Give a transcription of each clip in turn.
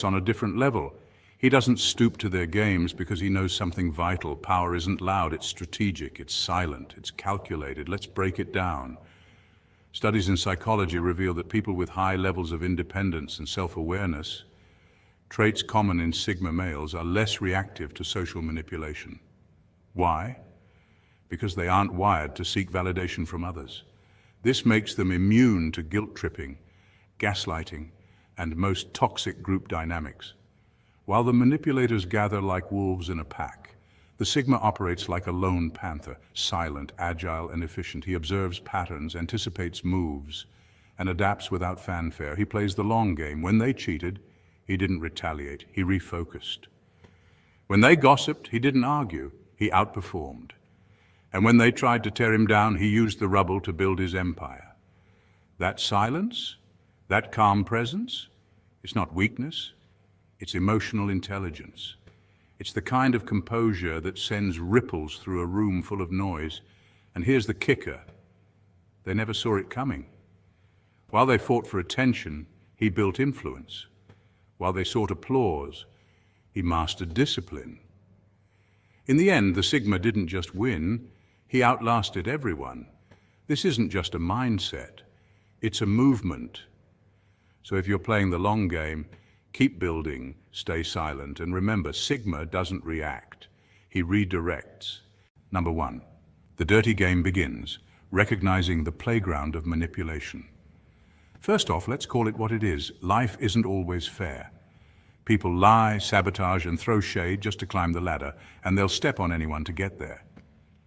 on a different level. He doesn't stoop to their games because he knows something vital. Power isn't loud, it's strategic, it's silent, it's calculated. Let's break it down. Studies in psychology reveal that people with high levels of independence and self-awareness, traits common in Sigma males, are less reactive to social manipulation. Why? Because they aren't wired to seek validation from others. This makes them immune to guilt-tripping, gaslighting, and most toxic group dynamics. While the manipulators gather like wolves in a pack, the Sigma operates like a lone panther, silent, agile, and efficient. He observes patterns, anticipates moves, and adapts without fanfare. He plays the long game. When they cheated, he didn't retaliate, he refocused. When they gossiped, he didn't argue, he outperformed. And when they tried to tear him down, he used the rubble to build his empire. That silence, that calm presence, it's not weakness, it's emotional intelligence. It's the kind of composure that sends ripples through a room full of noise. And here's the kicker. They never saw it coming. While they fought for attention, he built influence. While they sought applause, he mastered discipline. In the end, the Sigma didn't just win, he outlasted everyone. This isn't just a mindset, it's a movement. So if you're playing the long game, keep building, stay silent, and remember, Sigma doesn't react, he redirects. Number 1, the dirty game begins, recognizing the playground of manipulation. First off, let's call it what it is. Life isn't always fair. People lie, sabotage, and throw shade just to climb the ladder, and they'll step on anyone to get there.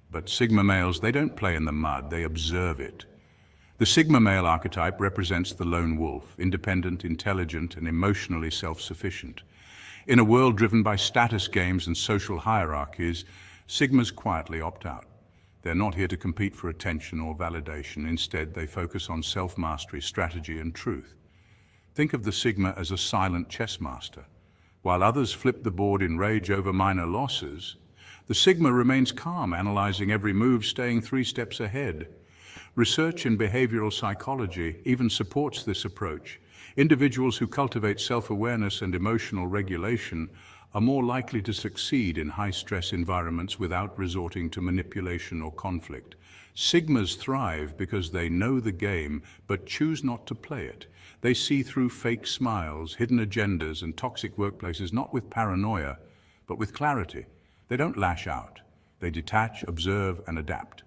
But Sigma males, they don't play in the mud, they observe it. The Sigma male archetype represents the lone wolf, independent, intelligent, and emotionally self-sufficient. In a world driven by status games and social hierarchies, Sigmas quietly opt out. They're not here to compete for attention or validation. Instead, they focus on self-mastery, strategy, and truth. Think of the Sigma as a silent chess master. While others flip the board in rage over minor losses, the Sigma remains calm, analyzing every move, staying 3 steps ahead. Research in behavioral psychology even supports this approach. Individuals who cultivate self-awareness and emotional regulation are more likely to succeed in high-stress environments without resorting to manipulation or conflict. Sigmas thrive because they know the game but choose not to play it. They see through fake smiles, hidden agendas, and toxic workplaces not with paranoia, but with clarity. They don't lash out. They detach, observe, and adapt.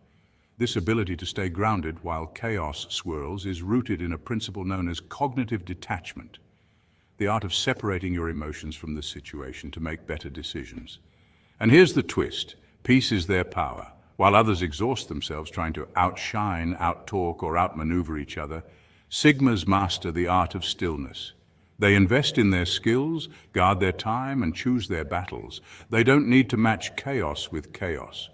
This ability to stay grounded while chaos swirls is rooted in a principle known as cognitive detachment, the art of separating your emotions from the situation to make better decisions. And here's the twist. Peace is their power. While others exhaust themselves trying to outshine, outtalk, or outmaneuver each other, Sigmas master the art of stillness. They invest in their skills, guard their time, and choose their battles. They don't need to match chaos with chaos.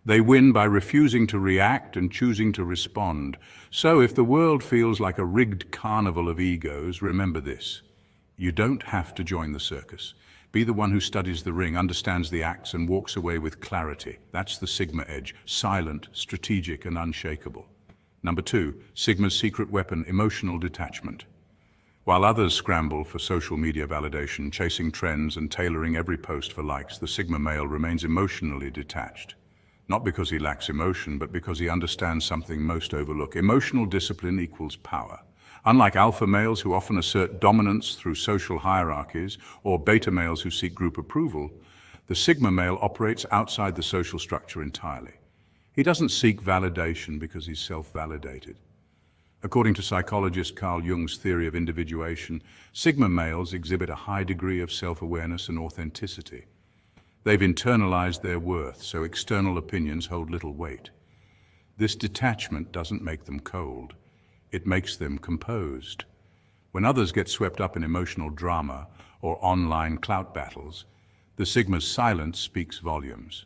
They win by refusing to react and choosing to respond. So if the world feels like a rigged carnival of egos, remember this. You don't have to join the circus. Be the one who studies the ring, understands the acts, and walks away with clarity. That's the Sigma edge, silent, strategic, and unshakable. Number 2, Sigma's secret weapon, emotional detachment. While others scramble for social media validation, chasing trends and tailoring every post for likes, the Sigma male remains emotionally detached. Not because he lacks emotion, but because he understands something most overlook. Emotional discipline equals power. Unlike alpha males who often assert dominance through social hierarchies, or beta males who seek group approval, the Sigma male operates outside the social structure entirely. He doesn't seek validation because he's self-validated. According to psychologist Carl Jung's theory of individuation, Sigma males exhibit a high degree of self-awareness and authenticity. They've internalized their worth, so external opinions hold little weight. This detachment doesn't make them cold. It makes them composed. When others get swept up in emotional drama or online clout battles, the Sigma's silence speaks volumes.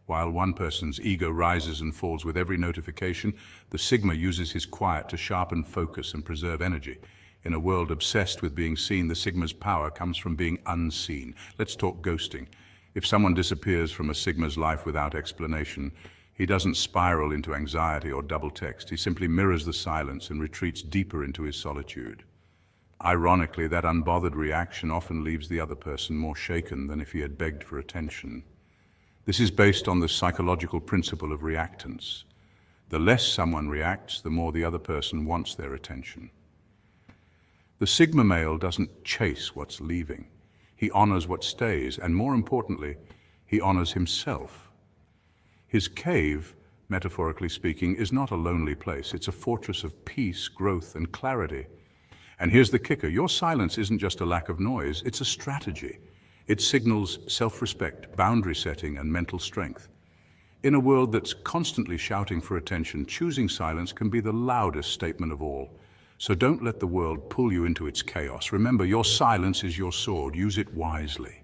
While one person's ego rises and falls with every notification, the Sigma uses his quiet to sharpen focus and preserve energy. In a world obsessed with being seen, the Sigma's power comes from being unseen. Let's talk ghosting. If someone disappears from a Sigma's life without explanation, he doesn't spiral into anxiety or double text. He simply mirrors the silence and retreats deeper into his solitude. Ironically, that unbothered reaction often leaves the other person more shaken than if he had begged for attention. This is based on the psychological principle of reactance. The less someone reacts, the more the other person wants their attention. The Sigma male doesn't chase what's leaving. He honors what stays, and more importantly, he honors himself. His cave, metaphorically speaking, is not a lonely place. It's a fortress of peace, growth, and clarity. And here's the kicker. Your silence isn't just a lack of noise, it's a strategy. It signals self-respect, boundary setting, and mental strength. In a world that's constantly shouting for attention, choosing silence can be the loudest statement of all. So don't let the world pull you into its chaos. Remember, your silence is your sword. Use it wisely.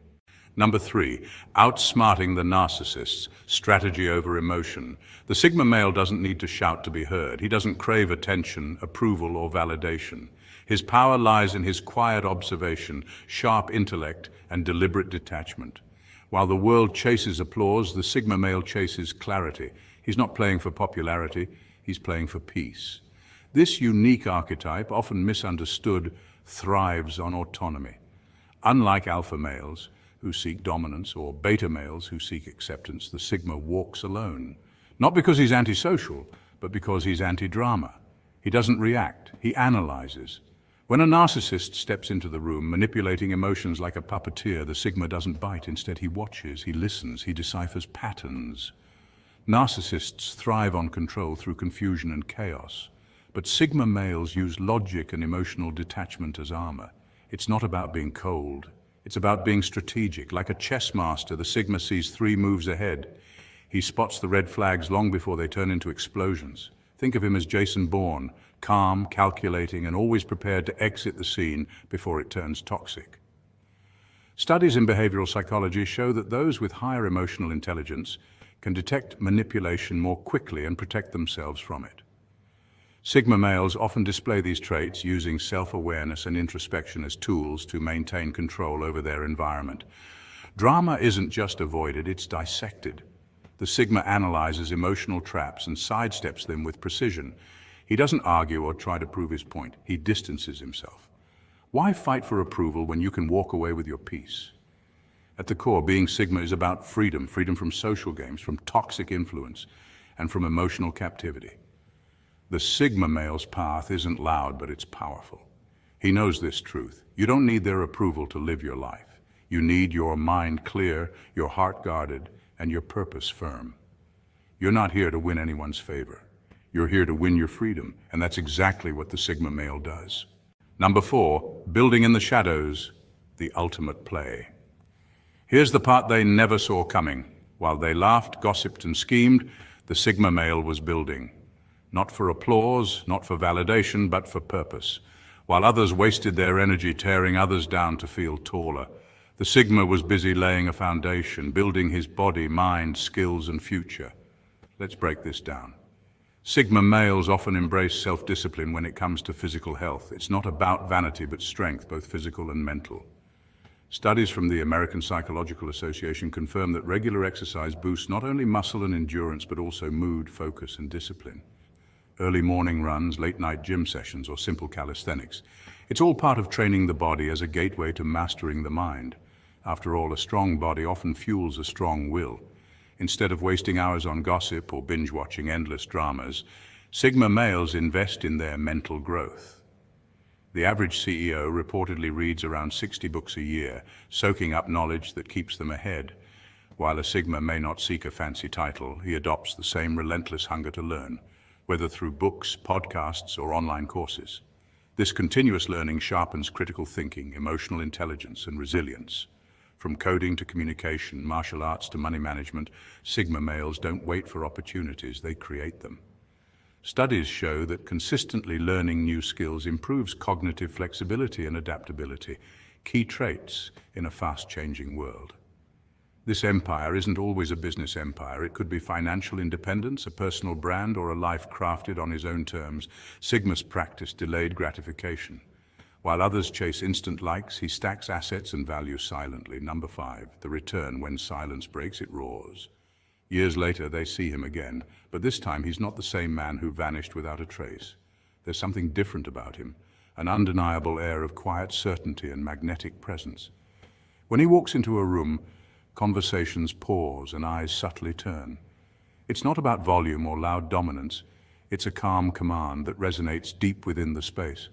Number 3, outsmarting the narcissists, strategy over emotion. The Sigma male doesn't need to shout to be heard. He doesn't crave attention, approval, or validation. His power lies in his quiet observation, sharp intellect, and deliberate detachment. While the world chases applause, the Sigma male chases clarity. He's not playing for popularity, he's playing for peace. This unique archetype, often misunderstood, thrives on autonomy. Unlike alpha males, who seek dominance, or beta males who seek acceptance, the Sigma walks alone. Not because he's antisocial, but because he's anti-drama. He doesn't react, he analyzes. When a narcissist steps into the room, manipulating emotions like a puppeteer, the Sigma doesn't bite. Instead, he watches, he listens, he deciphers patterns. Narcissists thrive on control through confusion and chaos. But Sigma males use logic and emotional detachment as armor. It's not about being cold. It's about being strategic. Like a chess master, the Sigma sees 3 moves ahead. He spots the red flags long before they turn into explosions. Think of him as Jason Bourne, calm, calculating, and always prepared to exit the scene before it turns toxic. Studies in behavioral psychology show that those with higher emotional intelligence can detect manipulation more quickly and protect themselves from it. Sigma males often display these traits, using self-awareness and introspection as tools to maintain control over their environment. Drama isn't just avoided, it's dissected. The Sigma analyzes emotional traps and sidesteps them with precision. He doesn't argue or try to prove his point. He distances himself. Why fight for approval when you can walk away with your peace? At the core, being Sigma is about freedom from social games, from toxic influence, and from emotional captivity. The Sigma male's path isn't loud, but it's powerful. He knows this truth. You don't need their approval to live your life. You need your mind clear, your heart guarded, and your purpose firm. You're not here to win anyone's favor. You're here to win your freedom, and that's exactly what the Sigma male does. Number 4, building in the shadows, the ultimate play. Here's the part they never saw coming. While they laughed, gossiped, and schemed, the Sigma male was building. Not for applause, not for validation, but for purpose. While others wasted their energy tearing others down to feel taller, the Sigma was busy laying a foundation, building his body, mind, skills, and future. Let's break this down. Sigma males often embrace self-discipline when it comes to physical health. It's not about vanity, but strength, both physical and mental. Studies from the American Psychological Association confirm that regular exercise boosts not only muscle and endurance, but also mood, focus, and discipline. Early morning runs, late-night gym sessions, or simple calisthenics. It's all part of training the body as a gateway to mastering the mind. After all, a strong body often fuels a strong will. Instead of wasting hours on gossip or binge-watching endless dramas, Sigma males invest in their mental growth. The average CEO reportedly reads around 60 books a year, soaking up knowledge that keeps them ahead. While a Sigma may not seek a fancy title, he adopts the same relentless hunger to learn, whether through books, podcasts, or online courses. This continuous learning sharpens critical thinking, emotional intelligence, and resilience. From coding to communication, martial arts to money management, Sigma males don't wait for opportunities, they create them. Studies show that consistently learning new skills improves cognitive flexibility and adaptability, key traits in a fast-changing world. This empire isn't always a business empire. It could be financial independence, a personal brand, or a life crafted on his own terms. Sigmas practice delayed gratification. While others chase instant likes, he stacks assets and value silently. Number 5, the return. When silence breaks, it roars. Years later, they see him again, but this time he's not the same man who vanished without a trace. There's something different about him, an undeniable air of quiet certainty and magnetic presence. When he walks into a room, conversations pause and eyes subtly turn. It's not about volume or loud dominance. It's a calm command that resonates deep within the space.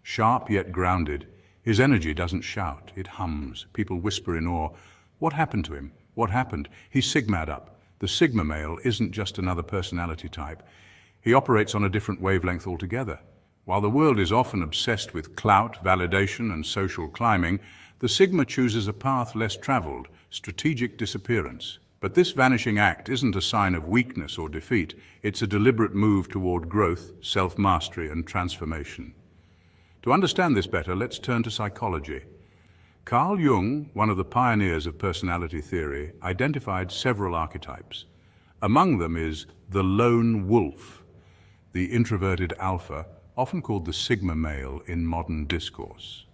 Sharp yet grounded, his energy doesn't shout, it hums. People whisper in awe, "What happened to him? What happened?" He's Sigma'd up. The Sigma male isn't just another personality type. He operates on a different wavelength altogether. While the world is often obsessed with clout, validation, and social climbing, the Sigma chooses a path less traveled, strategic disappearance. But this vanishing act isn't a sign of weakness or defeat. It's a deliberate move toward growth, self-mastery, and transformation. To understand this better, let's turn to psychology. Carl Jung, one of the pioneers of personality theory, identified several archetypes. Among them is the lone wolf, the introverted alpha, often called the Sigma male in modern discourse.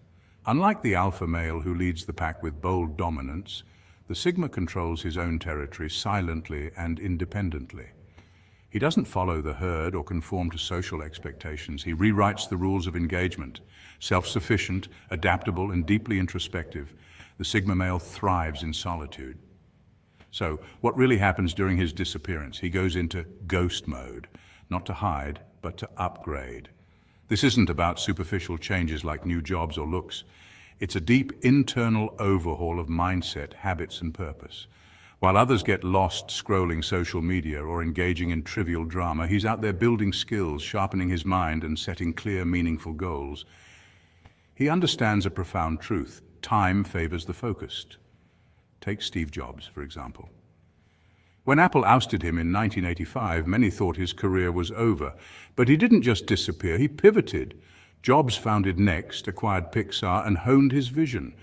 Unlike the alpha male who leads the pack with bold dominance, the Sigma controls his own territory silently and independently. He doesn't follow the herd or conform to social expectations. He rewrites the rules of engagement. Self-sufficient, adaptable, and deeply introspective, the Sigma male thrives in solitude. So, what really happens during his disappearance? He goes into ghost mode, not to hide, but to upgrade. This isn't about superficial changes like new jobs or looks. It's a deep internal overhaul of mindset, habits, and purpose. While others get lost scrolling social media or engaging in trivial drama, he's out there building skills, sharpening his mind, and setting clear, meaningful goals. He understands a profound truth. Time favors the focused. Take Steve Jobs, for example. When Apple ousted him in 1985, many thought his career was over. But he didn't just disappear, he pivoted. Jobs founded Next, acquired Pixar, and honed his vision.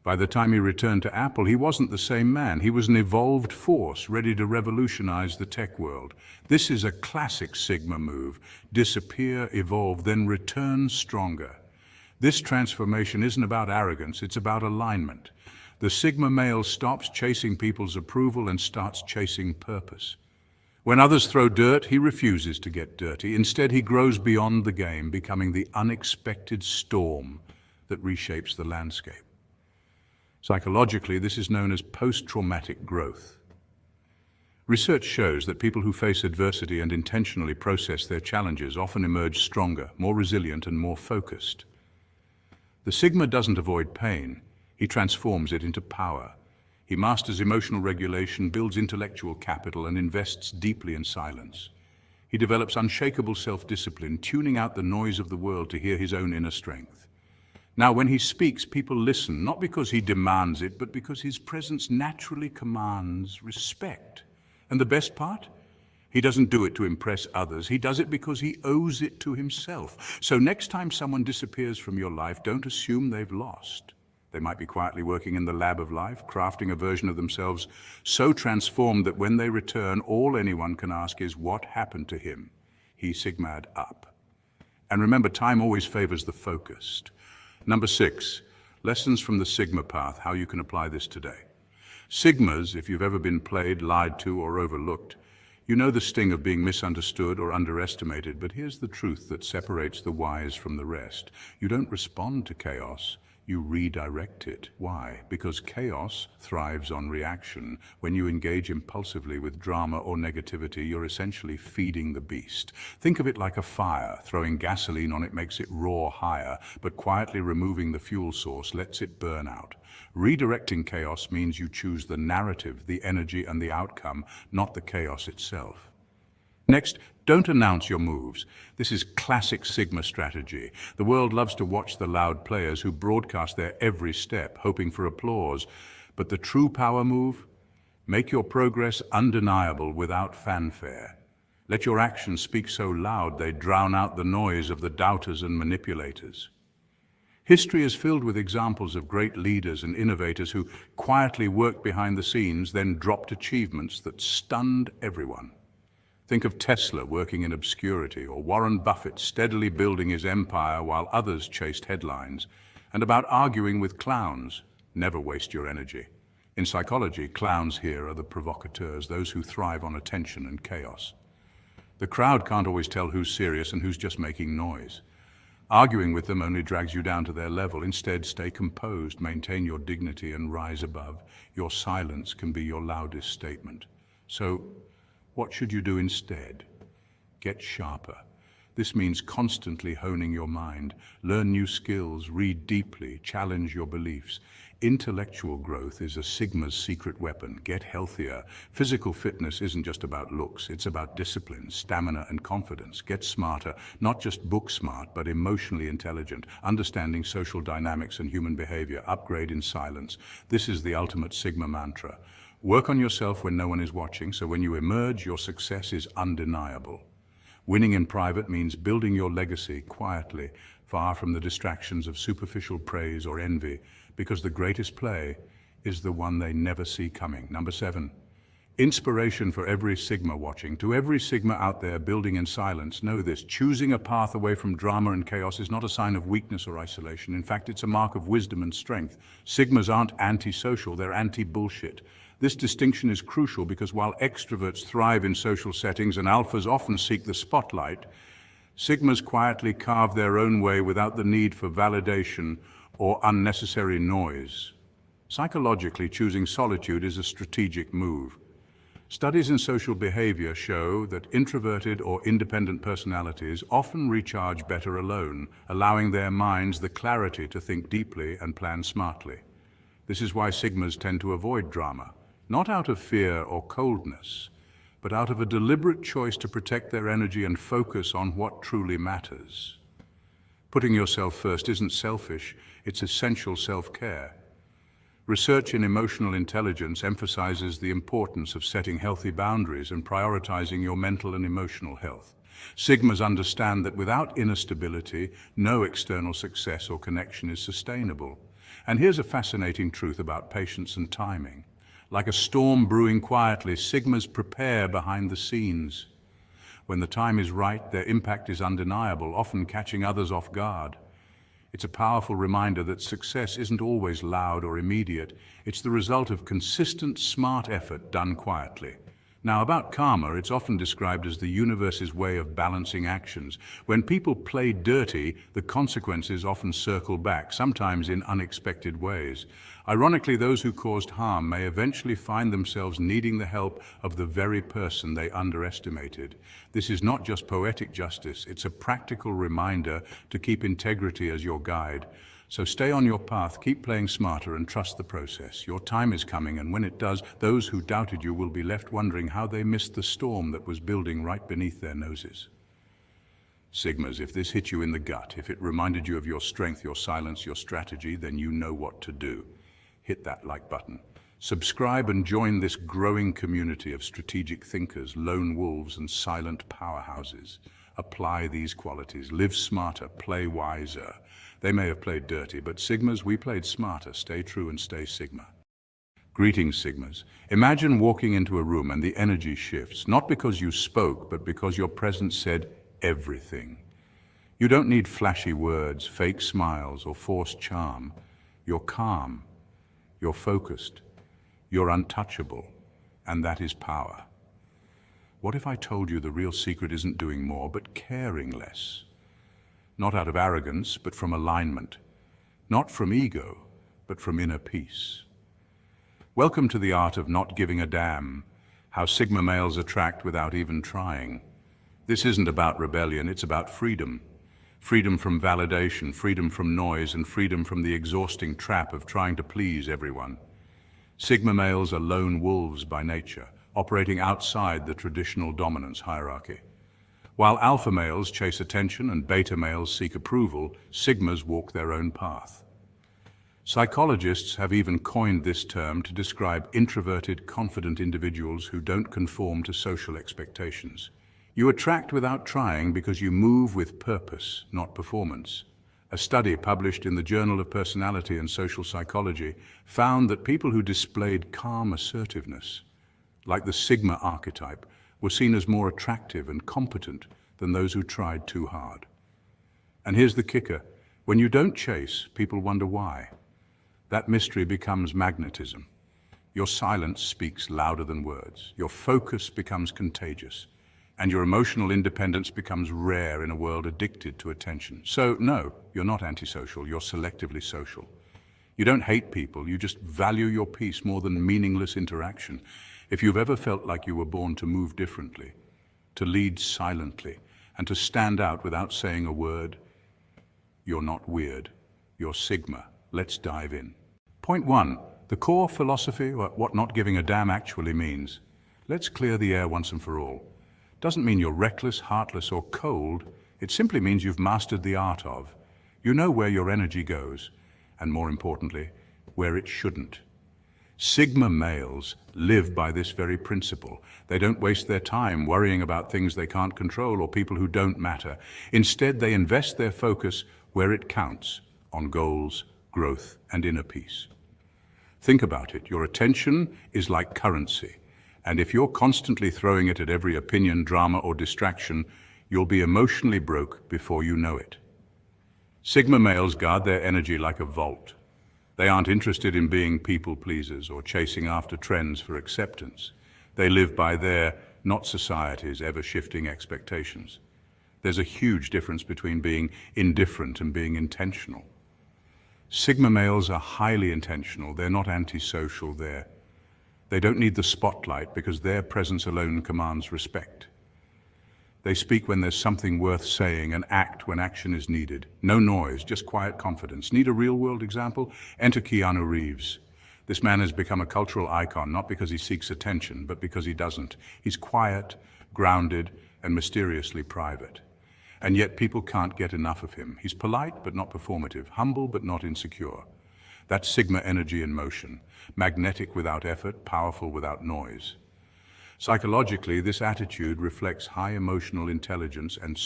By the time he returned to Apple, he wasn't the same man. He was an evolved force, ready to revolutionize the tech world. This is a classic Sigma move. Disappear, evolve, then return stronger. This transformation isn't about arrogance, it's about alignment. The Sigma male stops chasing people's approval and starts chasing purpose. When others throw dirt, he refuses to get dirty. Instead, he grows beyond the game, becoming the unexpected storm that reshapes the landscape. Psychologically, this is known as post-traumatic growth. Research shows that people who face adversity and intentionally process their challenges often emerge stronger, more resilient, and more focused. The Sigma doesn't avoid pain. He transforms it into power. He masters emotional regulation, builds intellectual capital, and invests deeply in silence. He develops unshakable self-discipline, tuning out the noise of the world to hear his own inner strength. Now, when he speaks, people listen, not because he demands it, but because his presence naturally commands respect. And the best part? He doesn't do it to impress others. He does it because he owes it to himself. So next time someone disappears from your life, don't assume they've lost. They might be quietly working in the lab of life, crafting a version of themselves so transformed that when they return, all anyone can ask is, what happened to him? He Sigma'd up. And remember, time always favors the focused. Number 6, lessons from the Sigma path, how you can apply this today. Sigmas, if you've ever been played, lied to, or overlooked, you know the sting of being misunderstood or underestimated, but here's the truth that separates the wise from the rest. You don't respond to chaos, you redirect it. Why? Because chaos thrives on reaction. When you engage impulsively with drama or negativity, you're essentially feeding the beast. Think of it like a fire. Throwing gasoline on it makes it roar higher, but quietly removing the fuel source lets it burn out. Redirecting chaos means you choose the narrative, the energy, and the outcome, not the chaos itself. Next, don't announce your moves. This is classic Sigma strategy. The world loves to watch the loud players who broadcast their every step, hoping for applause. But the true power move? Make your progress undeniable without fanfare. Let your actions speak so loud they drown out the noise of the doubters and manipulators. History is filled with examples of great leaders and innovators who quietly worked behind the scenes, then dropped achievements that stunned everyone. Think of Tesla working in obscurity, or Warren Buffett steadily building his empire while others chased headlines, and about arguing with clowns. Never waste your energy. In psychology, clowns here are the provocateurs, those who thrive on attention and chaos. The crowd can't always tell who's serious and who's just making noise. Arguing with them only drags you down to their level. Instead, stay composed, maintain your dignity, and rise above. Your silence can be your loudest statement. So, what should you do instead? Get sharper. This means constantly honing your mind, learn new skills, read deeply, challenge your beliefs. Intellectual growth is a Sigma's secret weapon. Get healthier. Physical fitness isn't just about looks, it's about discipline, stamina, and confidence. Get smarter, not just book smart, but emotionally intelligent, understanding social dynamics and human behavior. Upgrade in silence. This is the ultimate Sigma mantra. Work on yourself when no one is watching, so when you emerge, your success is undeniable. Winning in private means building your legacy quietly, far from the distractions of superficial praise or envy, because the greatest play is the one they never see coming. Number 7, inspiration for every Sigma watching. To every Sigma out there building in silence, know this: choosing a path away from drama and chaos is not a sign of weakness or isolation. In fact, it's a mark of wisdom and strength. Sigmas aren't anti-social, they're anti-bullshit. This distinction is crucial because while extroverts thrive in social settings and alphas often seek the spotlight, Sigmas quietly carve their own way without the need for validation or unnecessary noise. Psychologically, choosing solitude is a strategic move. Studies in social behavior show that introverted or independent personalities often recharge better alone, allowing their minds the clarity to think deeply and plan smartly. This is why Sigmas tend to avoid drama, not out of fear or coldness, but out of a deliberate choice to protect their energy and focus on what truly matters. Putting yourself first isn't selfish, it's essential self-care. Research in emotional intelligence emphasizes the importance of setting healthy boundaries and prioritizing your mental and emotional health. Sigmas understand that without inner stability, no external success or connection is sustainable. And here's a fascinating truth about patience and timing. Like a storm brewing quietly, Sigmas prepare behind the scenes. When the time is right, their impact is undeniable, often catching others off guard. It's a powerful reminder that success isn't always loud or immediate. It's the result of consistent, smart effort done quietly. Now, about karma, it's often described as the universe's way of balancing actions. When people play dirty, the consequences often circle back, sometimes in unexpected ways. Ironically, those who caused harm may eventually find themselves needing the help of the very person they underestimated. This is not just poetic justice, it's a practical reminder to keep integrity as your guide. So stay on your path, keep playing smarter, and trust the process. Your time is coming, and when it does, those who doubted you will be left wondering how they missed the storm that was building right beneath their noses. Sigmas, if this hit you in the gut, if it reminded you of your strength, your silence, your strategy, then you know what to do. Hit that like button. Subscribe and join this growing community of strategic thinkers, lone wolves, and silent powerhouses. Apply these qualities. Live smarter, play wiser. They may have played dirty, but Sigmas, we played smarter. Stay true and stay Sigma. Greetings, Sigmas. Imagine walking into a room and the energy shifts, not because you spoke, but because your presence said everything. You don't need flashy words, fake smiles, or forced charm. You're calm. You're focused. You're untouchable. And that is power. What if I told you the real secret isn't doing more, but caring less? Not out of arrogance, but from alignment. Not from ego, but from inner peace. Welcome to the art of not giving a damn, how Sigma males attract without even trying. This isn't about rebellion, it's about freedom. Freedom from validation, freedom from noise, and freedom from the exhausting trap of trying to please everyone. Sigma males are lone wolves by nature, operating outside the traditional dominance hierarchy. While alpha males chase attention and beta males seek approval, Sigmas walk their own path. Psychologists have even coined this term to describe introverted, confident individuals who don't conform to social expectations. You attract without trying because you move with purpose, not performance. A study published in the Journal of Personality and Social Psychology found that people who displayed calm assertiveness, like the Sigma archetype, were seen as more attractive and competent than those who tried too hard. And here's the kicker. When you don't chase, people wonder why. That mystery becomes magnetism. Your silence speaks louder than words. Your focus becomes contagious. and your emotional independence becomes rare in a world addicted to attention. So, no, you're not antisocial, you're selectively social. You don't hate people, you just value your peace more than meaningless interaction. If you've ever felt like you were born to move differently, to lead silently, and to stand out without saying a word, you're not weird, you're Sigma. Let's dive in. Point 1. The core philosophy, or what not giving a damn actually means. Let's clear the air once and for all. Doesn't mean you're reckless, heartless, or cold. It simply means you've mastered the art of. You know where your energy goes, and more importantly, where it shouldn't. Sigma males live by this very principle. They don't waste their time worrying about things they can't control or people who don't matter. Instead, they invest their focus where it counts, on goals, growth, and inner peace. Think about it. Your attention is like currency. And if you're constantly throwing it at every opinion, drama, or distraction, you'll be emotionally broke before you know it. Sigma males guard their energy like a vault. They aren't interested in being people pleasers or chasing after trends for acceptance. They live by their, not society's, ever-shifting expectations. There's a huge difference between being indifferent and being intentional. Sigma males are highly intentional. They're not antisocial. They don't need the spotlight because their presence alone commands respect. They speak when there's something worth saying and act when action is needed. No noise, just quiet confidence. Need a real-world example? Enter Keanu Reeves. This man has become a cultural icon, not because he seeks attention, but because he doesn't. He's quiet, grounded, and mysteriously private. And yet people can't get enough of him. He's polite but not performative, humble but not insecure. That's Sigma energy in motion, magnetic without effort, powerful without noise. Psychologically, this attitude reflects high emotional intelligence and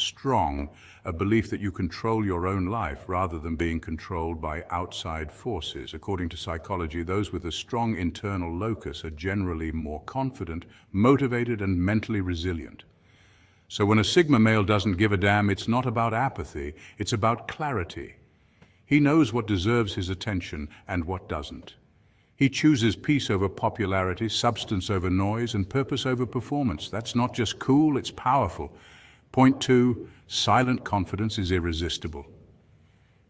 a belief that you control your own life rather than being controlled by outside forces. According to psychology, those with a strong internal locus are generally more confident, motivated, and mentally resilient. So when a Sigma male doesn't give a damn, it's not about apathy, it's about clarity. He knows what deserves his attention and what doesn't. He chooses peace over popularity, substance over noise, and purpose over performance. That's not just cool, it's powerful. Point 2, silent confidence is irresistible.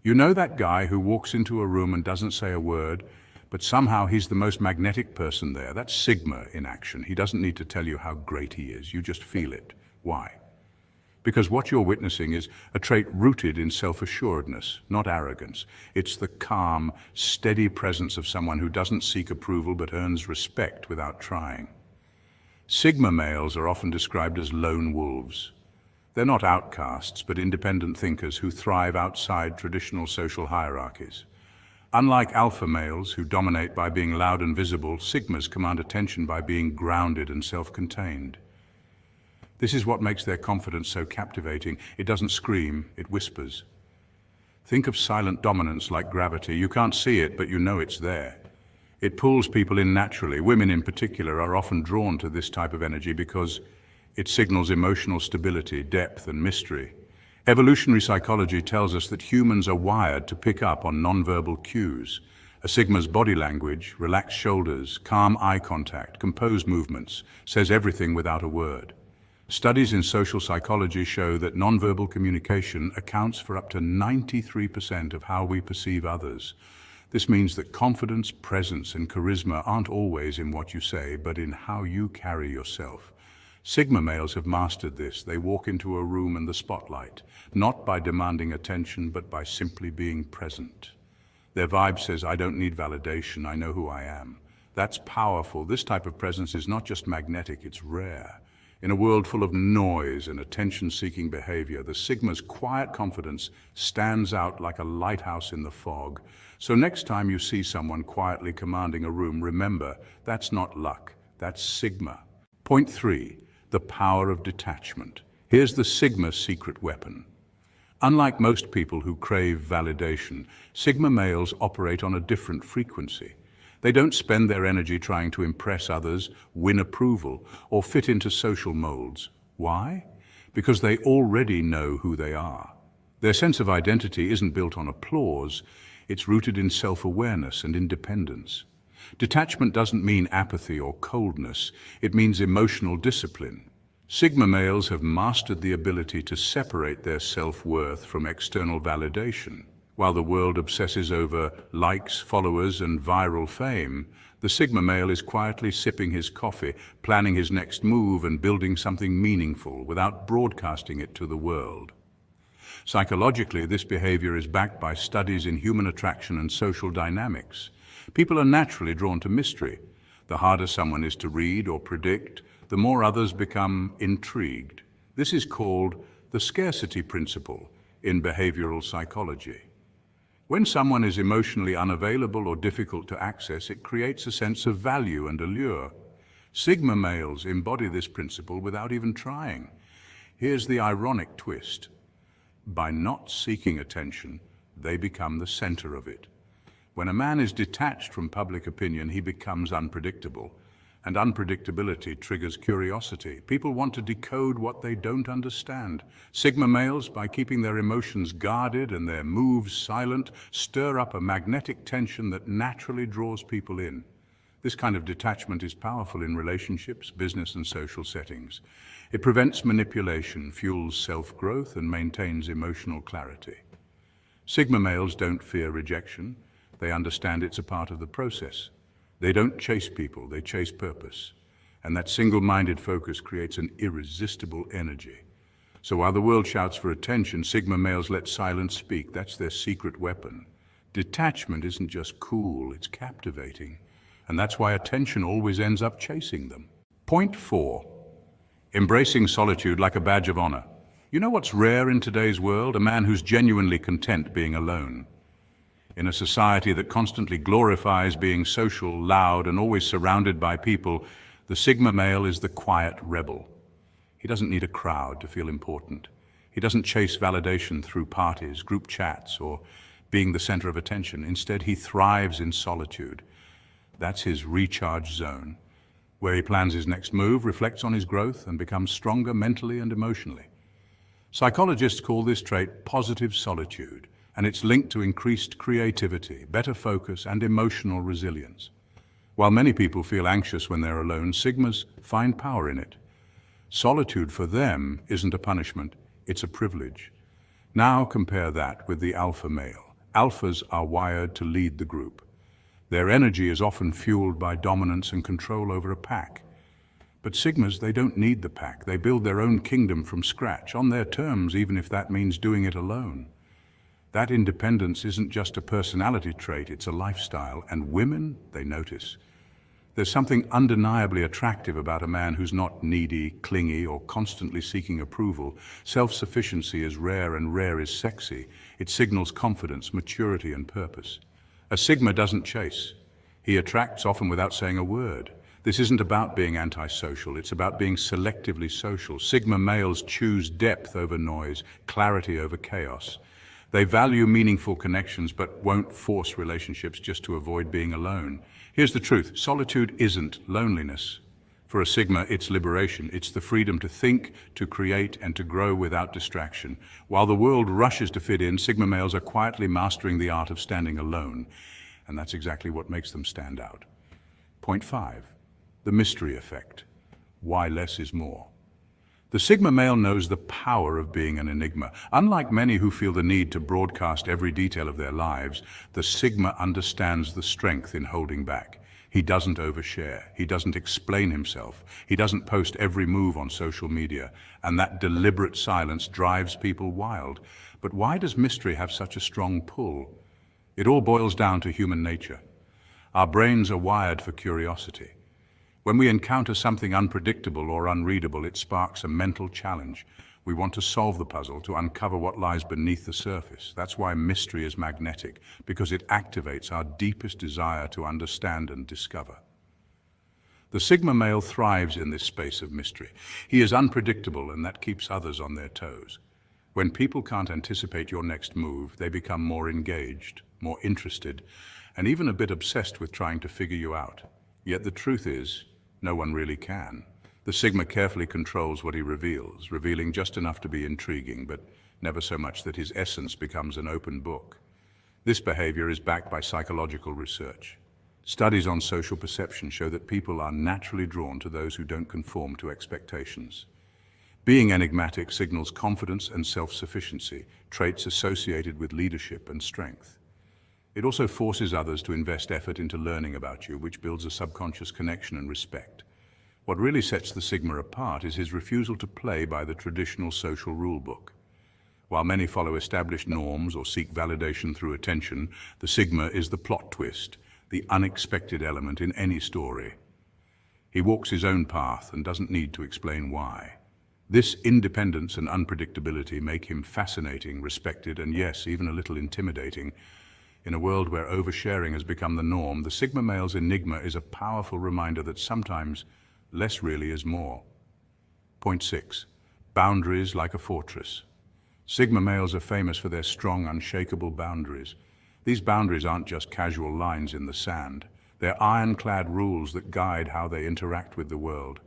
You know that guy who walks into a room and doesn't say a word, but somehow he's the most magnetic person there. That's Sigma in action. He doesn't need to tell you how great he is, you just feel it. Why? Because what you're witnessing is a trait rooted in self-assuredness, not arrogance. It's the calm, steady presence of someone who doesn't seek approval but earns respect without trying. Sigma males are often described as lone wolves. They're not outcasts, but independent thinkers who thrive outside traditional social hierarchies. Unlike alpha males who dominate by being loud and visible, Sigmas command attention by being grounded and self-contained. This is what makes their confidence so captivating. It doesn't scream, it whispers. Think of silent dominance like gravity. You can't see it, but you know it's there. It pulls people in naturally. Women in particular are often drawn to this type of energy because it signals emotional stability, depth, and mystery. Evolutionary psychology tells us that humans are wired to pick up on nonverbal cues. A Sigma's body language, relaxed shoulders, calm eye contact, composed movements, says everything without a word. Studies in social psychology show that nonverbal communication accounts for up to 93% of how we perceive others. This means that confidence, presence, and charisma aren't always in what you say, but in how you carry yourself. Sigma males have mastered this. They walk into a room in the spotlight, not by demanding attention, but by simply being present. Their vibe says, I don't need validation, I know who I am. That's powerful. This type of presence is not just magnetic, it's rare. In a world full of noise and attention-seeking behavior, the Sigma's quiet confidence stands out like a lighthouse in the fog. So next time you see someone quietly commanding a room, remember, that's not luck, that's Sigma. Point 3, the power of detachment. Here's the Sigma's secret weapon. Unlike most people who crave validation, Sigma males operate on a different frequency. They don't spend their energy trying to impress others, win approval, or fit into social molds. Why? Because they already know who they are. Their sense of identity isn't built on applause, it's rooted in self-awareness and independence. Detachment doesn't mean apathy or coldness, it means emotional discipline. Sigma males have mastered the ability to separate their self-worth from external validation. While the world obsesses over likes, followers, and viral fame, the Sigma male is quietly sipping his coffee, planning his next move, and building something meaningful without broadcasting it to the world. Psychologically, this behavior is backed by studies in human attraction and social dynamics. People are naturally drawn to mystery. The harder someone is to read or predict, the more others become intrigued. This is called the scarcity principle in behavioral psychology. When someone is emotionally unavailable or difficult to access, it creates a sense of value and allure. Sigma males embody this principle without even trying. Here's the ironic twist. By not seeking attention, they become the center of it. When a man is detached from public opinion, he becomes unpredictable. And unpredictability triggers curiosity. People want to decode what they don't understand. Sigma males, by keeping their emotions guarded and their moves silent, stir up a magnetic tension that naturally draws people in. This kind of detachment is powerful in relationships, business, and social settings. It prevents manipulation, fuels self-growth, and maintains emotional clarity. Sigma males don't fear rejection. They understand it's a part of the process. They don't chase people, they chase purpose. And that single-minded focus creates an irresistible energy. So while the world shouts for attention, Sigma males let silence speak. That's their secret weapon. Detachment isn't just cool, it's captivating. And that's why attention always ends up chasing them. Point 4. Embracing solitude like a badge of honor. You know what's rare in today's world? A man who's genuinely content being alone. In a society that constantly glorifies being social, loud, and always surrounded by people, the Sigma male is the quiet rebel. He doesn't need a crowd to feel important. He doesn't chase validation through parties, group chats, or being the center of attention. Instead, he thrives in solitude. That's his recharge zone, where he plans his next move, reflects on his growth, and becomes stronger mentally and emotionally. Psychologists call this trait positive solitude, and it's linked to increased creativity, better focus, and emotional resilience. While many people feel anxious when they're alone, Sigmas find power in it. Solitude for them isn't a punishment, it's a privilege. Now compare that with the alpha male. Alphas are wired to lead the group. Their energy is often fueled by dominance and control over a pack. But Sigmas, they don't need the pack. They build their own kingdom from scratch, on their terms, even if that means doing it alone. That independence isn't just a personality trait, it's a lifestyle, and women, they notice. There's something undeniably attractive about a man who's not needy, clingy, or constantly seeking approval. Self-sufficiency is rare, and rare is sexy. It signals confidence, maturity, and purpose. A Sigma doesn't chase. He attracts, often without saying a word. This isn't about being antisocial, it's about being selectively social. Sigma males choose depth over noise, clarity over chaos. They value meaningful connections but won't force relationships just to avoid being alone. Here's the truth, solitude isn't loneliness. For a Sigma, it's liberation. It's the freedom to think, to create, and to grow without distraction. While the world rushes to fit in, Sigma males are quietly mastering the art of standing alone. And that's exactly what makes them stand out. Point 5, the mystery effect. Why less is more. The Sigma male knows the power of being an enigma. Unlike many who feel the need to broadcast every detail of their lives, the Sigma understands the strength in holding back. He doesn't overshare. He doesn't explain himself. He doesn't post every move on social media. And that deliberate silence drives people wild. But why does mystery have such a strong pull? It all boils down to human nature. Our brains are wired for curiosity. When we encounter something unpredictable or unreadable, it sparks a mental challenge. We want to solve the puzzle, to uncover what lies beneath the surface. That's why mystery is magnetic, because it activates our deepest desire to understand and discover. The Sigma male thrives in this space of mystery. He is unpredictable, and that keeps others on their toes. When people can't anticipate your next move, they become more engaged, more interested, and even a bit obsessed with trying to figure you out. Yet the truth is, no one really can. The Sigma carefully controls what he reveals, revealing just enough to be intriguing, but never so much that his essence becomes an open book. This behavior is backed by psychological research. Studies on social perception show that people are naturally drawn to those who don't conform to expectations. Being enigmatic signals confidence and self-sufficiency, traits associated with leadership and strength. It also forces others to invest effort into learning about you, which builds a subconscious connection and respect. What really sets the Sigma apart is his refusal to play by the traditional social rulebook. While many follow established norms or seek validation through attention, the Sigma is the plot twist, the unexpected element in any story. He walks his own path and doesn't need to explain why. This independence and unpredictability make him fascinating, respected, and yes, even a little intimidating. In a world where oversharing has become the norm, the Sigma male's enigma is a powerful reminder that sometimes less really is more. Point 6. Boundaries like a fortress. Sigma males are famous for their strong, unshakable boundaries. These boundaries aren't just casual lines in the sand. They're ironclad rules that guide how they interact with the world.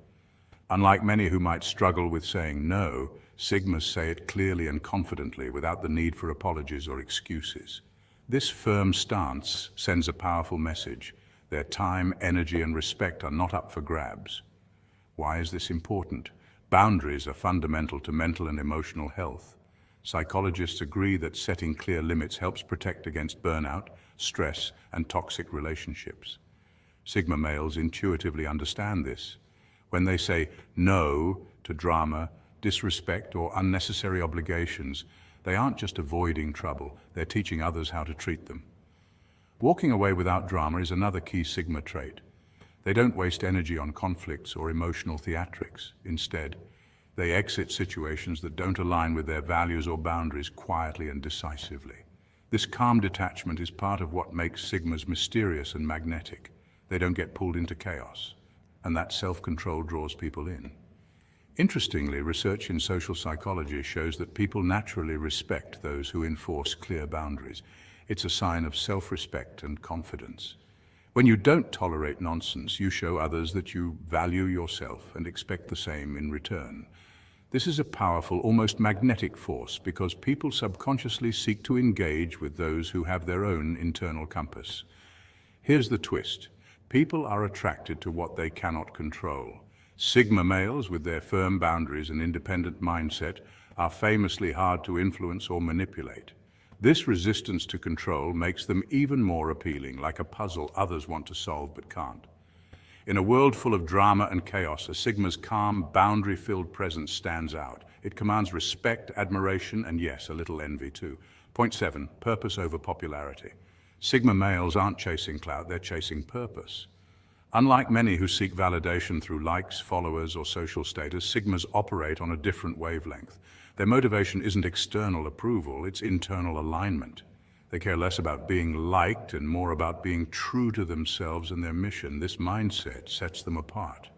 Unlike many who might struggle with saying no, Sigmas say it clearly and confidently without the need for apologies or excuses. This firm stance sends a powerful message. Their time, energy, and respect are not up for grabs. Why is this important? Boundaries are fundamental to mental and emotional health. Psychologists agree that setting clear limits helps protect against burnout, stress, and toxic relationships. Sigma males intuitively understand this. When they say no to drama, disrespect, or unnecessary obligations, they aren't just avoiding trouble, they're teaching others how to treat them. Walking away without drama is another key Sigma trait. They don't waste energy on conflicts or emotional theatrics. Instead, they exit situations that don't align with their values or boundaries quietly and decisively. This calm detachment is part of what makes Sigmas mysterious and magnetic. They don't get pulled into chaos, and that self-control draws people in. Interestingly, research in social psychology shows that people naturally respect those who enforce clear boundaries. It's a sign of self-respect and confidence. When you don't tolerate nonsense, you show others that you value yourself and expect the same in return. This is a powerful, almost magnetic force because people subconsciously seek to engage with those who have their own internal compass. Here's the twist. People are attracted to what they cannot control. Sigma males, with their firm boundaries and independent mindset, are famously hard to influence or manipulate. This resistance to control makes them even more appealing, like a puzzle others want to solve but can't. In a world full of drama and chaos, a Sigma's calm, boundary-filled presence stands out. It commands respect, admiration, and yes, a little envy too. Point 7, purpose over popularity. Sigma males aren't chasing clout, they're chasing purpose. Unlike many who seek validation through likes, followers, or social status, Sigmas operate on a different wavelength. Their motivation isn't external approval, it's internal alignment. They care less about being liked and more about being true to themselves and their mission. This mindset sets them apart.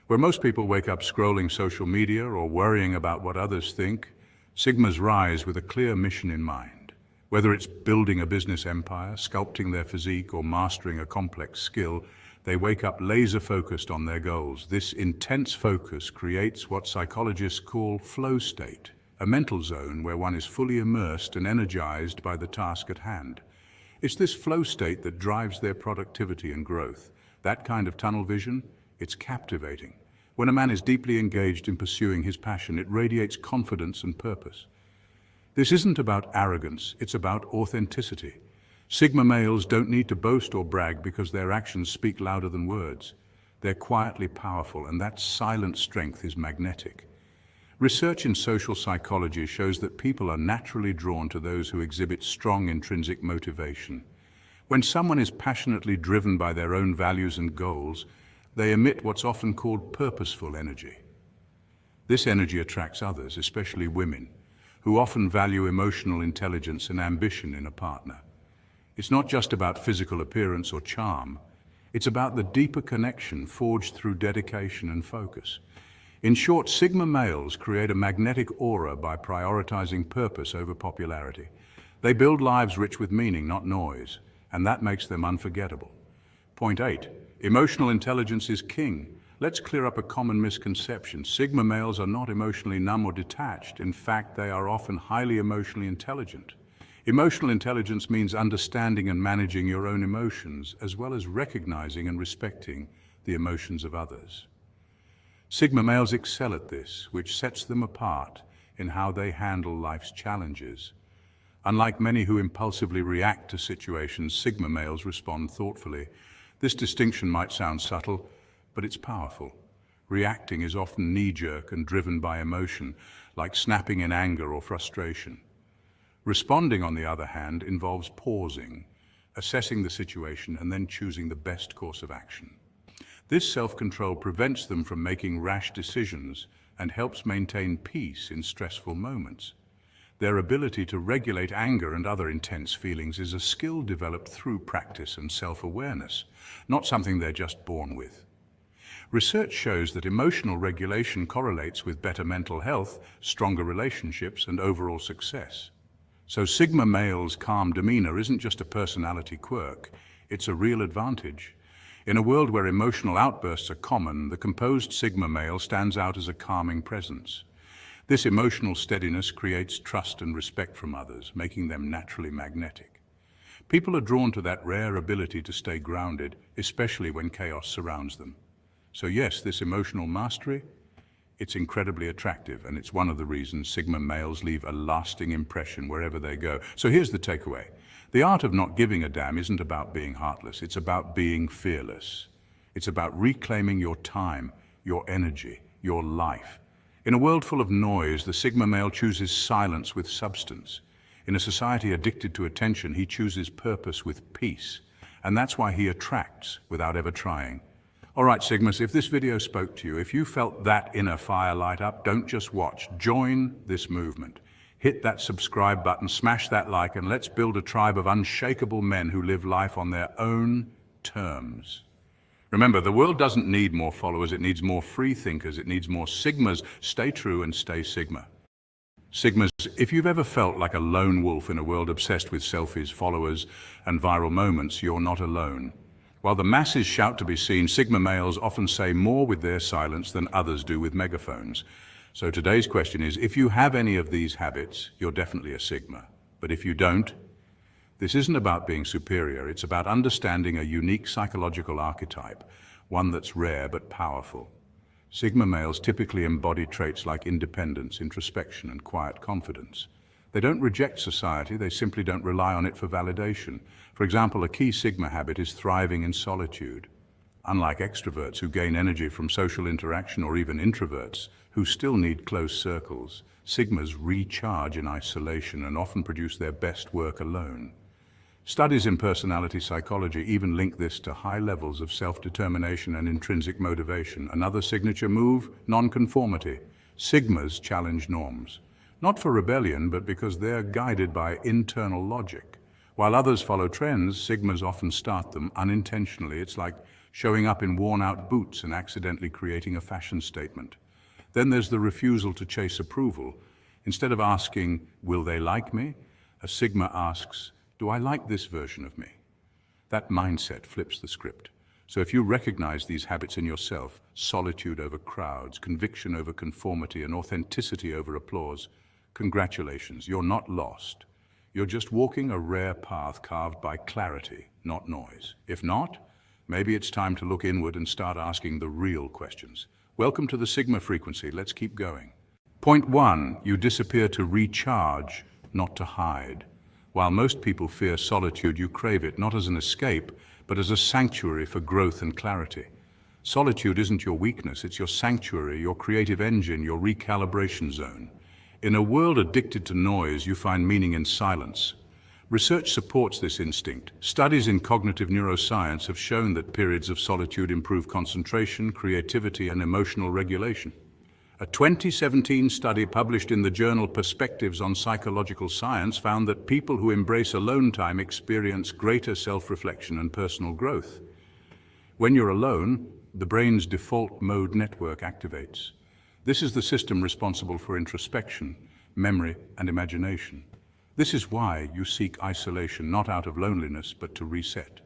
Where most people wake up scrolling social media or worrying about what others think, Sigmas rise with a clear mission in mind. Whether it's building a business empire, sculpting their physique, or mastering a complex skill, they wake up laser-focused on their goals. This intense focus creates what psychologists call flow state, a mental zone where one is fully immersed and energized by the task at hand. It's this flow state that drives their productivity and growth. That kind of tunnel vision, it's captivating. When a man is deeply engaged in pursuing his passion, it radiates confidence and purpose. This isn't about arrogance, it's about authenticity. Sigma males don't need to boast or brag because their actions speak louder than words. They're quietly powerful, and that silent strength is magnetic. Research in social psychology shows that people are naturally drawn to those who exhibit strong intrinsic motivation. When someone is passionately driven by their own values and goals, they emit what's often called purposeful energy. This energy attracts others, especially women, who often value emotional intelligence and ambition in a partner. It's not just about physical appearance or charm. It's about the deeper connection forged through dedication and focus. In short, Sigma males create a magnetic aura by prioritizing purpose over popularity. They build lives rich with meaning, not noise, and that makes them unforgettable. Point 8. Emotional intelligence is king. Let's clear up a common misconception. Sigma males are not emotionally numb or detached. In fact, they are often highly emotionally intelligent. Emotional intelligence means understanding and managing your own emotions, as well as recognizing and respecting the emotions of others. Sigma males excel at this, which sets them apart in how they handle life's challenges. Unlike many who impulsively react to situations, Sigma males respond thoughtfully. This distinction might sound subtle, but it's powerful. Reacting is often knee-jerk and driven by emotion, like snapping in anger or frustration. Responding, on the other hand, involves pausing, assessing the situation, and then choosing the best course of action. This self-control prevents them from making rash decisions and helps maintain peace in stressful moments. Their ability to regulate anger and other intense feelings is a skill developed through practice and self-awareness, not something they're just born with. Research shows that emotional regulation correlates with better mental health, stronger relationships, and overall success. So Sigma males' calm demeanor isn't just a personality quirk, it's a real advantage. In a world where emotional outbursts are common, the composed Sigma male stands out as a calming presence. This emotional steadiness creates trust and respect from others, making them naturally magnetic. People are drawn to that rare ability to stay grounded, especially when chaos surrounds them. So yes, this emotional mastery, it's incredibly attractive, and it's one of the reasons Sigma males leave a lasting impression wherever they go. So here's the takeaway. The art of not giving a damn isn't about being heartless, it's about being fearless. It's about reclaiming your time, your energy, your life. In a world full of noise, the Sigma male chooses silence with substance. In a society addicted to attention, he chooses purpose with peace. And that's why he attracts without ever trying. All right, Sigmas, if this video spoke to you, if you felt that inner fire light up, don't just watch. Join this movement. Hit that subscribe button, smash that like, and let's build a tribe of unshakable men who live life on their own terms. Remember, the world doesn't need more followers, it needs more free thinkers, it needs more Sigmas. Stay true and stay Sigma. Sigmas, if you've ever felt like a lone wolf in a world obsessed with selfies, followers, and viral moments, you're not alone. While the masses shout to be seen, Sigma males often say more with their silence than others do with megaphones. So today's question is, if you have any of these habits, you're definitely a Sigma. But if you don't, this isn't about being superior, it's about understanding a unique psychological archetype, one that's rare but powerful. Sigma males typically embody traits like independence, introspection, and quiet confidence. They don't reject society, they simply don't rely on it for validation. For example, a key Sigma habit is thriving in solitude. Unlike extroverts who gain energy from social interaction, or even introverts who still need close circles, Sigmas recharge in isolation and often produce their best work alone. Studies in personality psychology even link this to high levels of self-determination and intrinsic motivation. Another signature move, non-conformity. Sigmas challenge norms. Not for rebellion, but because they're guided by internal logic. While others follow trends, Sigmas often start them unintentionally. It's like showing up in worn-out boots and accidentally creating a fashion statement. Then there's the refusal to chase approval. Instead of asking, will they like me? A Sigma asks, do I like this version of me? That mindset flips the script. So if you recognize these habits in yourself, solitude over crowds, conviction over conformity, and authenticity over applause, congratulations, you're not lost. You're just walking a rare path carved by clarity, not noise. If not, maybe it's time to look inward and start asking the real questions. Welcome to the Sigma frequency. Let's keep going. Point 1, you disappear to recharge, not to hide. While most people fear solitude, you crave it not as an escape, but as a sanctuary for growth and clarity. Solitude isn't your weakness, it's your sanctuary, your creative engine, your recalibration zone. In a world addicted to noise, you find meaning in silence. Research supports this instinct. Studies in cognitive neuroscience have shown that periods of solitude improve concentration, creativity, and emotional regulation. A 2017 study published in the journal Perspectives on Psychological Science found that people who embrace alone time experience greater self-reflection and personal growth. When you're alone, the brain's default mode network activates. This is the system responsible for introspection, memory, and imagination. This is why you seek isolation, not out of loneliness, but to reset.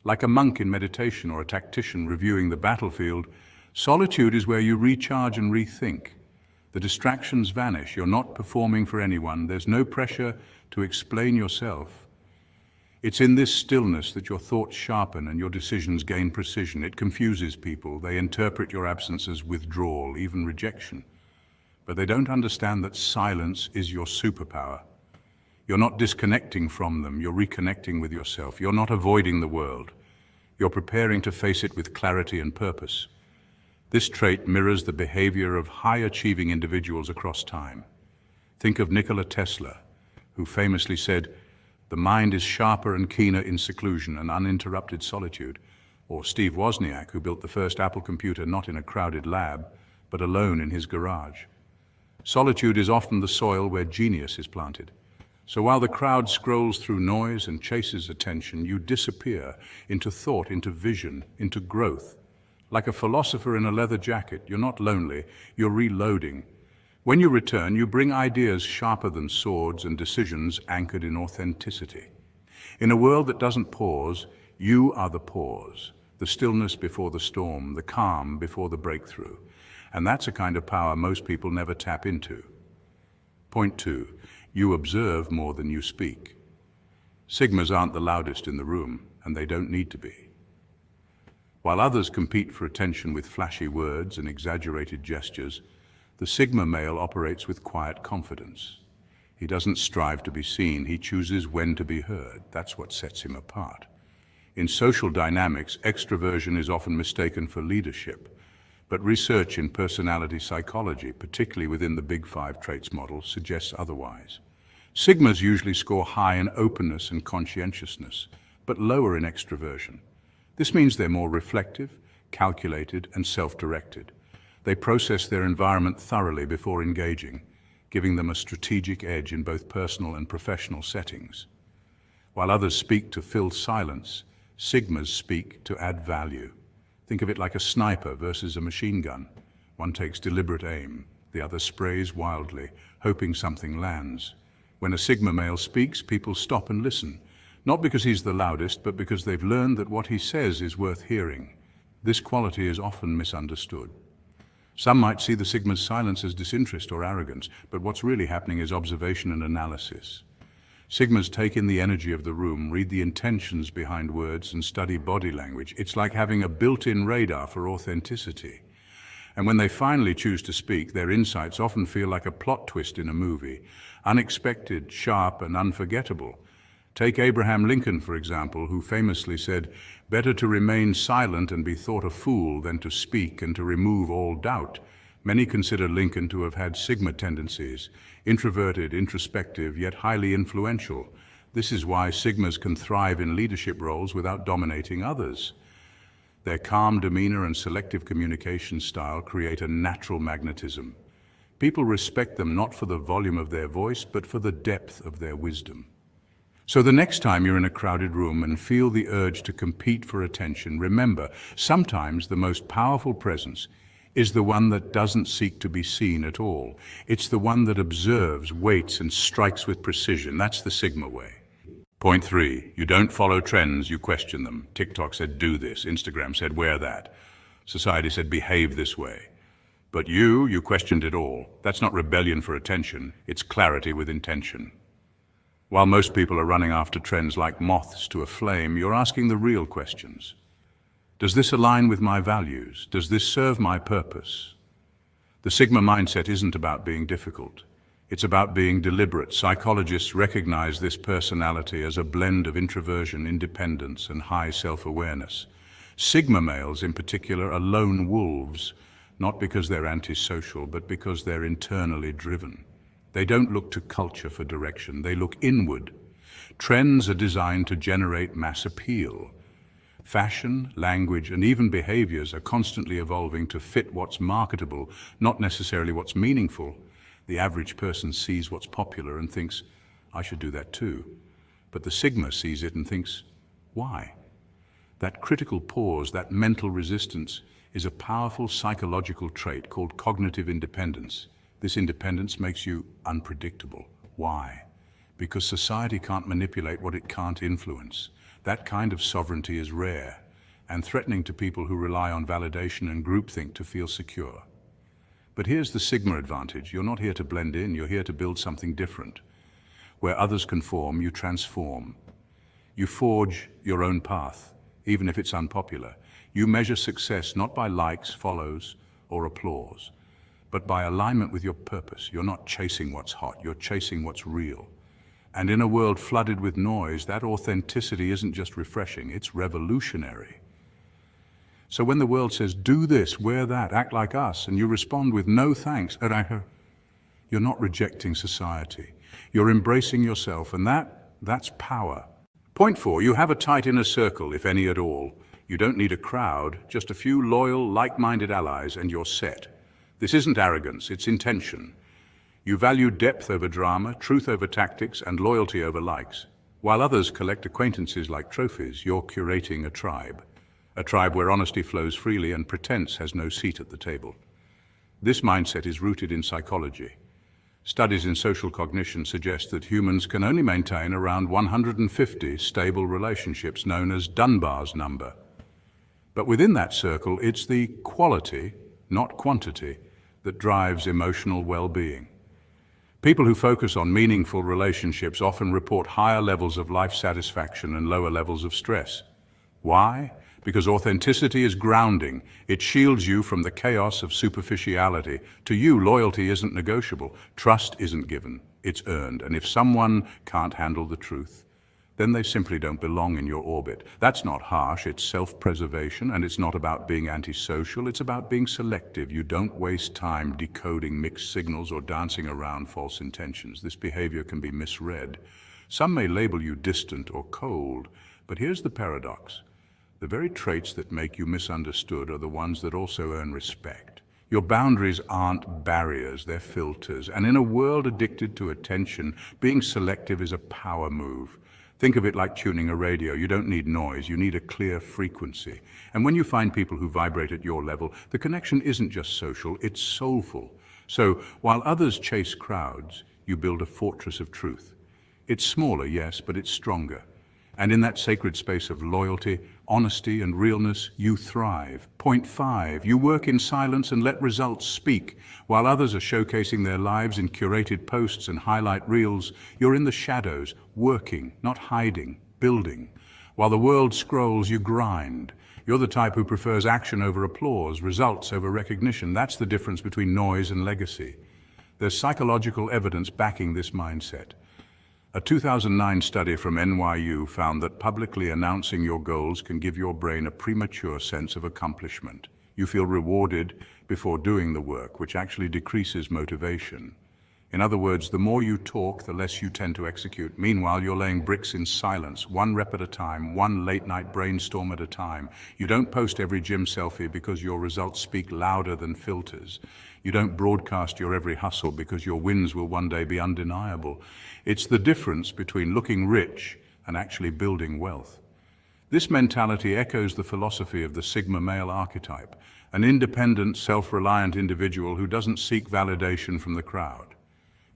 Like a monk in meditation or a tactician reviewing the battlefield, solitude is where you recharge and rethink. The distractions vanish. You're not performing for anyone. There's no pressure to explain yourself. It's in this stillness that your thoughts sharpen and your decisions gain precision. It confuses people. They interpret your absence as withdrawal, even rejection. But they don't understand that silence is your superpower. You're not disconnecting from them, you're reconnecting with yourself. You're not avoiding the world. You're preparing to face it with clarity and purpose. This trait mirrors the behavior of high-achieving individuals across time. Think of Nikola Tesla, who famously said, "The mind is sharper and keener in seclusion and uninterrupted solitude," or Steve Wozniak, who built the first Apple computer not in a crowded lab, but alone in his garage. Solitude is often the soil where genius is planted. So while the crowd scrolls through noise and chases attention, you disappear into thought, into vision, into growth. Like a philosopher in a leather jacket, you're not lonely, you're reloading. When you return, you bring ideas sharper than swords and decisions anchored in authenticity. In a world that doesn't pause, you are the pause, the stillness before the storm, the calm before the breakthrough. And that's a kind of power most people never tap into. Point 2. You observe more than you speak. Sigmas aren't the loudest in the room, and they don't need to be. While others compete for attention with flashy words and exaggerated gestures, the Sigma male operates with quiet confidence. He doesn't strive to be seen, he chooses when to be heard. That's what sets him apart. In social dynamics, extroversion is often mistaken for leadership, but research in personality psychology, particularly within the Big Five traits model, suggests otherwise. Sigmas usually score high in openness and conscientiousness, but lower in extroversion. This means they're more reflective, calculated, and self-directed. They process their environment thoroughly before engaging, giving them a strategic edge in both personal and professional settings. While others speak to fill silence, Sigmas speak to add value. Think of it like a sniper versus a machine gun. One takes deliberate aim, the other sprays wildly, hoping something lands. When a Sigma male speaks, people stop and listen, not because he's the loudest, but because they've learned that what he says is worth hearing. This quality is often misunderstood. Some might see the Sigma's silence as disinterest or arrogance, but what's really happening is observation and analysis. Sigmas take in the energy of the room, read the intentions behind words, and study body language. It's like having a built-in radar for authenticity. And when they finally choose to speak, their insights often feel like a plot twist in a movie, unexpected, sharp, and unforgettable. Take Abraham Lincoln, for example, who famously said, "Better to remain silent and be thought a fool than to speak and to remove all doubt." Many consider Lincoln to have had Sigma tendencies, introverted, introspective, yet highly influential. This is why Sigmas can thrive in leadership roles without dominating others. Their calm demeanor and selective communication style create a natural magnetism. People respect them not for the volume of their voice, but for the depth of their wisdom. So the next time you're in a crowded room and feel the urge to compete for attention, remember, sometimes the most powerful presence is the one that doesn't seek to be seen at all. It's the one that observes, waits, and strikes with precision. That's the Sigma way. Point 3, you don't follow trends, you question them. TikTok said do this, Instagram said wear that. Society said behave this way. But you questioned it all. That's not rebellion for attention, it's clarity with intention. While most people are running after trends like moths to a flame, you're asking the real questions. Does this align with my values? Does this serve my purpose? The Sigma mindset isn't about being difficult. It's about being deliberate. Psychologists recognize this personality as a blend of introversion, independence, and high self-awareness. Sigma males, in particular, are lone wolves, not because they're antisocial, but because they're internally driven. They don't look to culture for direction, they look inward. Trends are designed to generate mass appeal. Fashion, language, and even behaviors are constantly evolving to fit what's marketable, not necessarily what's meaningful. The average person sees what's popular and thinks, I should do that too. But the Sigma sees it and thinks, why? That critical pause, that mental resistance, is a powerful psychological trait called cognitive independence. This independence makes you unpredictable. Why? Because society can't manipulate what it can't influence. That kind of sovereignty is rare and threatening to people who rely on validation and groupthink to feel secure. But here's the Sigma advantage. You're not here to blend in, you're here to build something different. Where others conform, you transform. You forge your own path, even if it's unpopular. You measure success not by likes, follows, or applause, but by alignment with your purpose. You're not chasing what's hot, you're chasing what's real. And in a world flooded with noise, that authenticity isn't just refreshing, it's revolutionary. So when the world says, do this, wear that, act like us, and you respond with no thanks, you're not rejecting society. You're embracing yourself, and that's power. Point 4, you have a tight inner circle, if any at all. You don't need a crowd, just a few loyal, like-minded allies, and you're set. This isn't arrogance, it's intention. You value depth over drama, truth over tactics, and loyalty over likes. While others collect acquaintances like trophies, you're curating a tribe. A tribe where honesty flows freely and pretense has no seat at the table. This mindset is rooted in psychology. Studies in social cognition suggest that humans can only maintain around 150 stable relationships, known as Dunbar's number. But within that circle, it's the quality, not quantity, that drives emotional well-being. People who focus on meaningful relationships often report higher levels of life satisfaction and lower levels of stress. Why? Because authenticity is grounding. It shields you from the chaos of superficiality. To you, loyalty isn't negotiable. Trust isn't given. It's earned. And if someone can't handle the truth, then they simply don't belong in your orbit. That's not harsh. It's self-preservation, and it's not about being antisocial. It's about being selective. You don't waste time decoding mixed signals or dancing around false intentions. This behavior can be misread. Some may label you distant or cold, but here's the paradox. The very traits that make you misunderstood are the ones that also earn respect. Your boundaries aren't barriers, they're filters. And in a world addicted to attention, being selective is a power move. Think of it like tuning a radio. You don't need noise, you need a clear frequency. And when you find people who vibrate at your level, the connection isn't just social, it's soulful. So while others chase crowds, you build a fortress of truth. It's smaller, yes, but it's stronger. And in that sacred space of loyalty, honesty, and realness, you thrive. Point 5, you work in silence and let results speak. While others are showcasing their lives in curated posts and highlight reels, you're in the shadows, working, not hiding, building. While the world scrolls, you grind. You're the type who prefers action over applause, results over recognition. That's the difference between noise and legacy. There's psychological evidence backing this mindset. A 2009 study from NYU found that publicly announcing your goals can give your brain a premature sense of accomplishment. You feel rewarded before doing the work, which actually decreases motivation. In other words, the more you talk, the less you tend to execute. Meanwhile, you're laying bricks in silence, one rep at a time, one late-night brainstorm at a time. You don't post every gym selfie because your results speak louder than filters. You don't broadcast your every hustle because your wins will one day be undeniable. It's the difference between looking rich and actually building wealth. This mentality echoes the philosophy of the Sigma male archetype, an independent, self-reliant individual who doesn't seek validation from the crowd.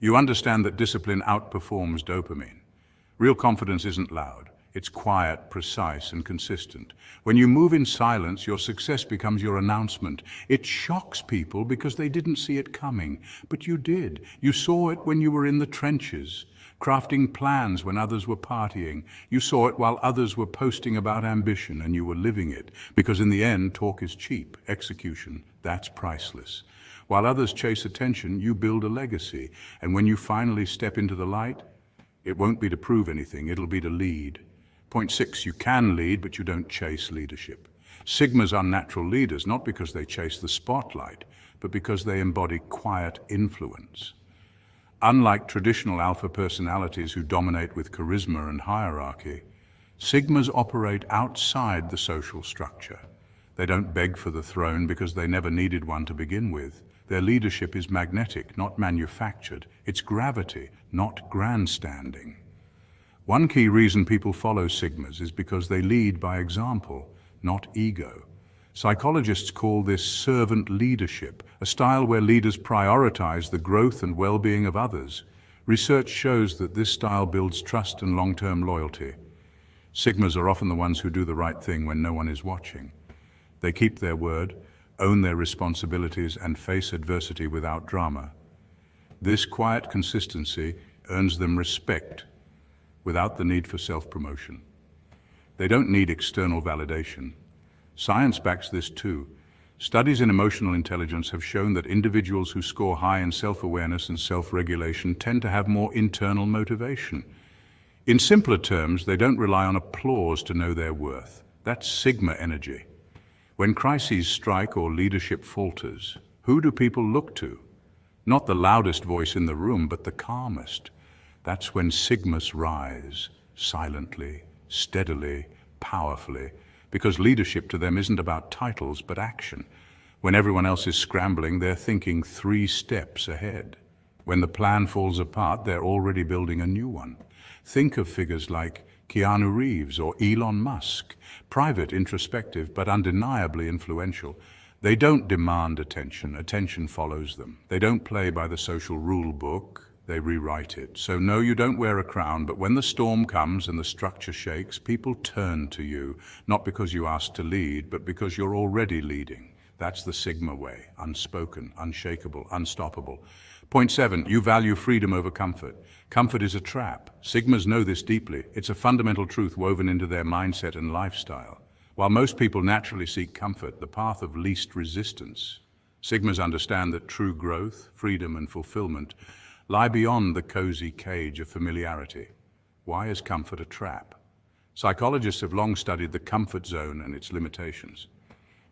You understand that discipline outperforms dopamine. Real confidence isn't loud. It's quiet, precise, and consistent. When you move in silence, your success becomes your announcement. It shocks people because they didn't see it coming, but you did. You saw it when you were in the trenches, crafting plans when others were partying. You saw it while others were posting about ambition, and you were living it. Because in the end, talk is cheap. Execution, that's priceless. While others chase attention, you build a legacy. And when you finally step into the light, it won't be to prove anything, it'll be to lead. Point 6, you can lead, but you don't chase leadership. Sigmas are natural leaders, not because they chase the spotlight, but because they embody quiet influence. Unlike traditional alpha personalities who dominate with charisma and hierarchy, Sigmas operate outside the social structure. They don't beg for the throne because they never needed one to begin with. Their leadership is magnetic, not manufactured. It's gravity, not grandstanding. One key reason people follow Sigmas is because they lead by example, not ego. Psychologists call this servant leadership, a style where leaders prioritize the growth and well-being of others. Research shows that this style builds trust and long-term loyalty. Sigmas are often the ones who do the right thing when no one is watching. They keep their word, own their responsibilities, and face adversity without drama. This quiet consistency earns them respect without the need for self-promotion. They don't need external validation. Science backs this too. Studies in emotional intelligence have shown that individuals who score high in self-awareness and self-regulation tend to have more internal motivation. In simpler terms, they don't rely on applause to know their worth. That's sigma energy. When crises strike or leadership falters, who do people look to? Not the loudest voice in the room, but the calmest. That's when sigmas rise, silently, steadily, powerfully, because leadership to them isn't about titles, but action. When everyone else is scrambling, they're thinking 3 steps ahead. When the plan falls apart, they're already building a new one. Think of figures like Keanu Reeves or Elon Musk, private, introspective, but undeniably influential. They don't demand attention. Attention follows them. They don't play by the social rule book. They rewrite it. So no, you don't wear a crown, but when the storm comes and the structure shakes, people turn to you, not because you asked to lead, but because you're already leading. That's the Sigma way, unspoken, unshakable, unstoppable. Point 7, you value freedom over comfort. Comfort is a trap. Sigmas know this deeply. It's a fundamental truth woven into their mindset and lifestyle. While most people naturally seek comfort, the path of least resistance, Sigmas understand that true growth, freedom, and fulfillment lie beyond the cozy cage of familiarity. Why is comfort a trap? Psychologists have long studied the comfort zone and its limitations.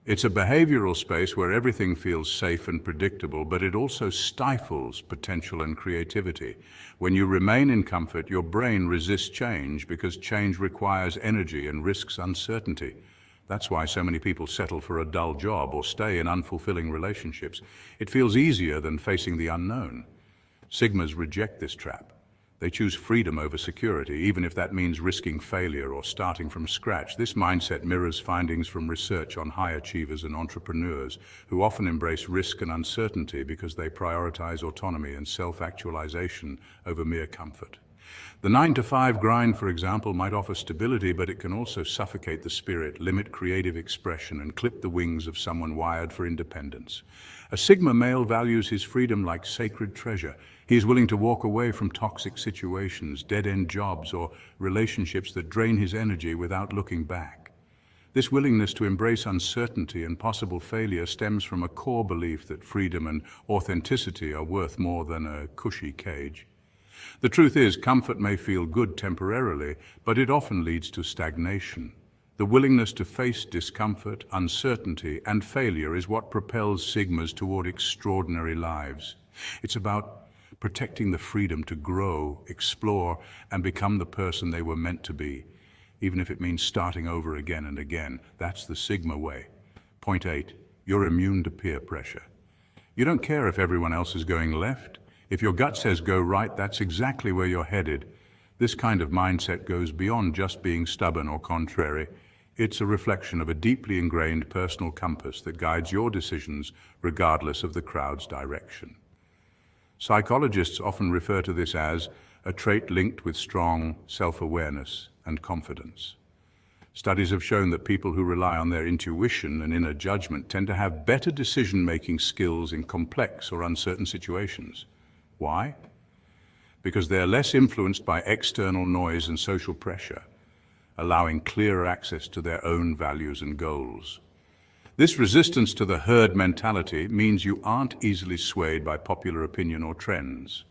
It's a behavioral space where everything feels safe and predictable, but it also stifles potential and creativity. When you remain in comfort, your brain resists change because change requires energy and risks uncertainty. That's why so many people settle for a dull job or stay in unfulfilling relationships. It feels easier than facing the unknown. Sigmas reject this trap. They choose freedom over security, even if that means risking failure or starting from scratch. This mindset mirrors findings from research on high achievers and entrepreneurs who often embrace risk and uncertainty because they prioritize autonomy and self-actualization over mere comfort. The 9-to-5 grind, for example, might offer stability, but it can also suffocate the spirit, limit creative expression, and clip the wings of someone wired for independence. A Sigma male values his freedom like sacred treasure. He is willing to walk away from toxic situations, dead-end jobs, or relationships that drain his energy without looking back. This willingness to embrace uncertainty and possible failure stems from a core belief that freedom and authenticity are worth more than a cushy cage. The truth is, comfort may feel good temporarily, but it often leads to stagnation. The willingness to face discomfort, uncertainty, and failure is what propels Sigmas toward extraordinary lives. It's about protecting the freedom to grow, explore, and become the person they were meant to be, even if it means starting over again and again. That's the Sigma way. Point 8, you're immune to peer pressure. You don't care if everyone else is going left. If your gut says go right, that's exactly where you're headed. This kind of mindset goes beyond just being stubborn or contrary. It's a reflection of a deeply ingrained personal compass that guides your decisions regardless of the crowd's direction. Psychologists often refer to this as a trait linked with strong self-awareness and confidence. Studies have shown that people who rely on their intuition and inner judgment tend to have better decision-making skills in complex or uncertain situations. Why? Because they're less influenced by external noise and social pressure, allowing clearer access to their own values and goals. This resistance to the herd mentality means you aren't easily swayed by popular opinion or trends.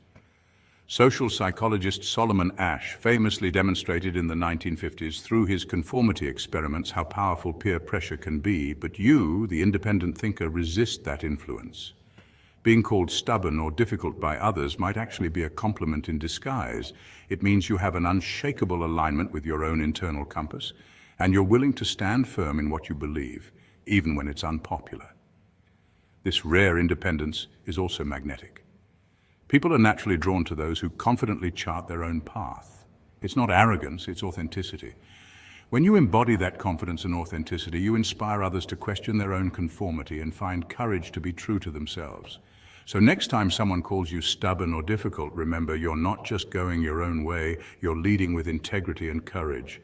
Social psychologist Solomon Asch famously demonstrated in the 1950s through his conformity experiments how powerful peer pressure can be, but you, the independent thinker, resist that influence. Being called stubborn or difficult by others might actually be a compliment in disguise. It means you have an unshakable alignment with your own internal compass, and you're willing to stand firm in what you believe, even when it's unpopular. This rare independence is also magnetic. People are naturally drawn to those who confidently chart their own path. It's not arrogance, it's authenticity. When you embody that confidence and authenticity, you inspire others to question their own conformity and find courage to be true to themselves. So next time someone calls you stubborn or difficult, remember you're not just going your own way, you're leading with integrity and courage.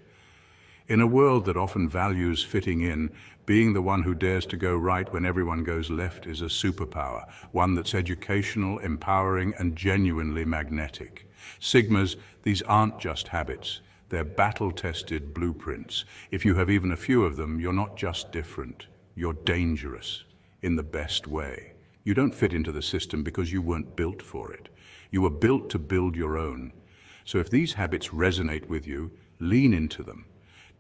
In a world that often values fitting in, being the one who dares to go right when everyone goes left is a superpower, one that's educational, empowering, and genuinely magnetic. Sigmas, these aren't just habits. They're battle-tested blueprints. If you have even a few of them, you're not just different, you're dangerous in the best way. You don't fit into the system because you weren't built for it. You were built to build your own. So if these habits resonate with you, lean into them.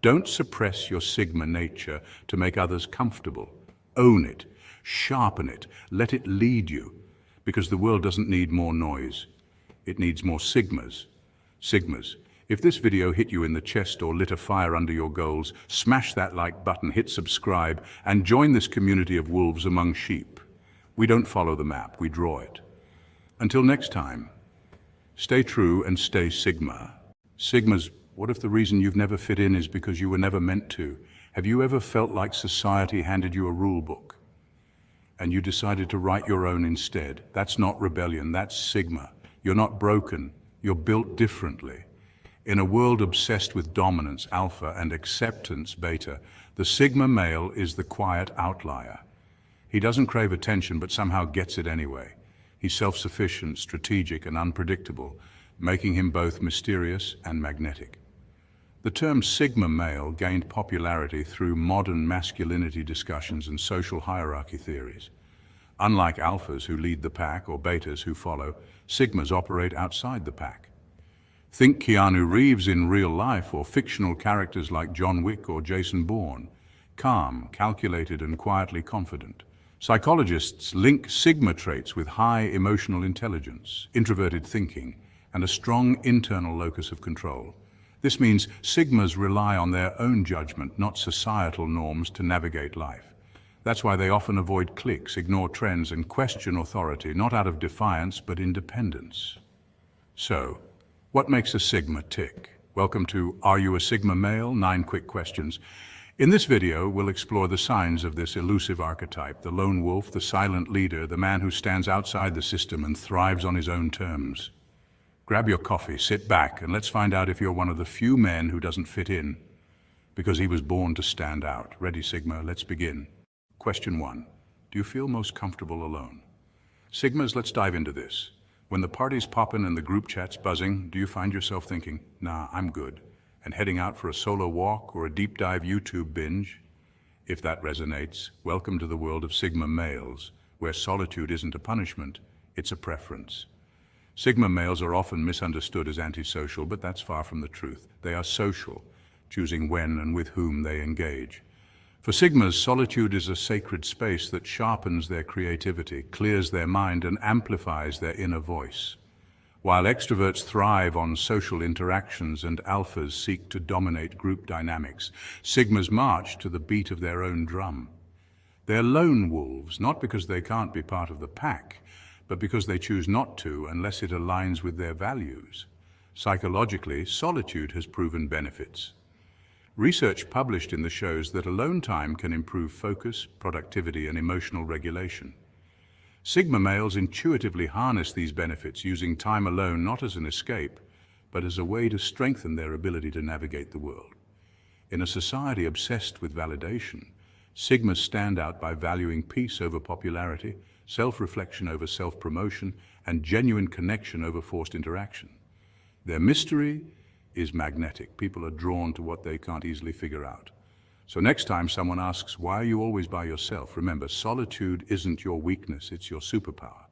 Don't suppress your Sigma nature to make others comfortable. Own it, sharpen it, let it lead you, because the world doesn't need more noise. It needs more Sigmas. Sigmas. If this video hit you in the chest or lit a fire under your goals, smash that like button, hit subscribe, and join this community of wolves among sheep. We don't follow the map, we draw it. Until next time, stay true and stay Sigma. Sigmas, what if the reason you've never fit in is because you were never meant to? Have you ever felt like society handed you a rule book and you decided to write your own instead? That's not rebellion, that's Sigma. You're not broken, you're built differently. In a world obsessed with dominance, alpha, and acceptance, beta, the Sigma male is the quiet outlier. He doesn't crave attention, but somehow gets it anyway. He's self-sufficient, strategic, and unpredictable, making him both mysterious and magnetic. The term Sigma male gained popularity through modern masculinity discussions and social hierarchy theories. Unlike alphas who lead the pack or betas who follow, Sigmas operate outside the pack. Think Keanu Reeves in real life or fictional characters like John Wick or Jason Bourne. Calm, calculated, and quietly confident. Psychologists link Sigma traits with high emotional intelligence, introverted thinking, and a strong internal locus of control. This means Sigmas rely on their own judgment, not societal norms, to navigate life. That's why they often avoid cliques, ignore trends, and question authority, not out of defiance, but independence. So, what makes a Sigma tick? Welcome to Are You a Sigma Male? 9 quick questions. In this video, we'll explore the signs of this elusive archetype, the lone wolf, the silent leader, the man who stands outside the system and thrives on his own terms. Grab your coffee, sit back, and let's find out if you're one of the few men who doesn't fit in, because he was born to stand out. Ready, Sigma? Let's begin. Question 1. Do you feel most comfortable alone? Sigmas, let's dive into this. When the party's poppin' and the group chat's buzzing, do you find yourself thinking, nah, I'm good, and heading out for a solo walk or a deep dive YouTube binge? If that resonates, welcome to the world of Sigma males, where solitude isn't a punishment, it's a preference. Sigma males are often misunderstood as antisocial, but that's far from the truth. They are social, choosing when and with whom they engage. For Sigmas, solitude is a sacred space that sharpens their creativity, clears their mind, and amplifies their inner voice. While extroverts thrive on social interactions and alphas seek to dominate group dynamics, Sigmas march to the beat of their own drum. They're lone wolves, not because they can't be part of the pack, but because they choose not to unless it aligns with their values. Psychologically, solitude has proven benefits. Research published in the shows that alone time can improve focus, productivity, and emotional regulation. Sigma males intuitively harness these benefits, using time alone not as an escape, but as a way to strengthen their ability to navigate the world. In a society obsessed with validation, Sigmas stand out by valuing peace over popularity, self-reflection over self-promotion, and genuine connection over forced interaction. Their mystery is magnetic. People are drawn to what they can't easily figure out. So next time someone asks, why are you always by yourself? Remember, solitude isn't your weakness, it's your superpower.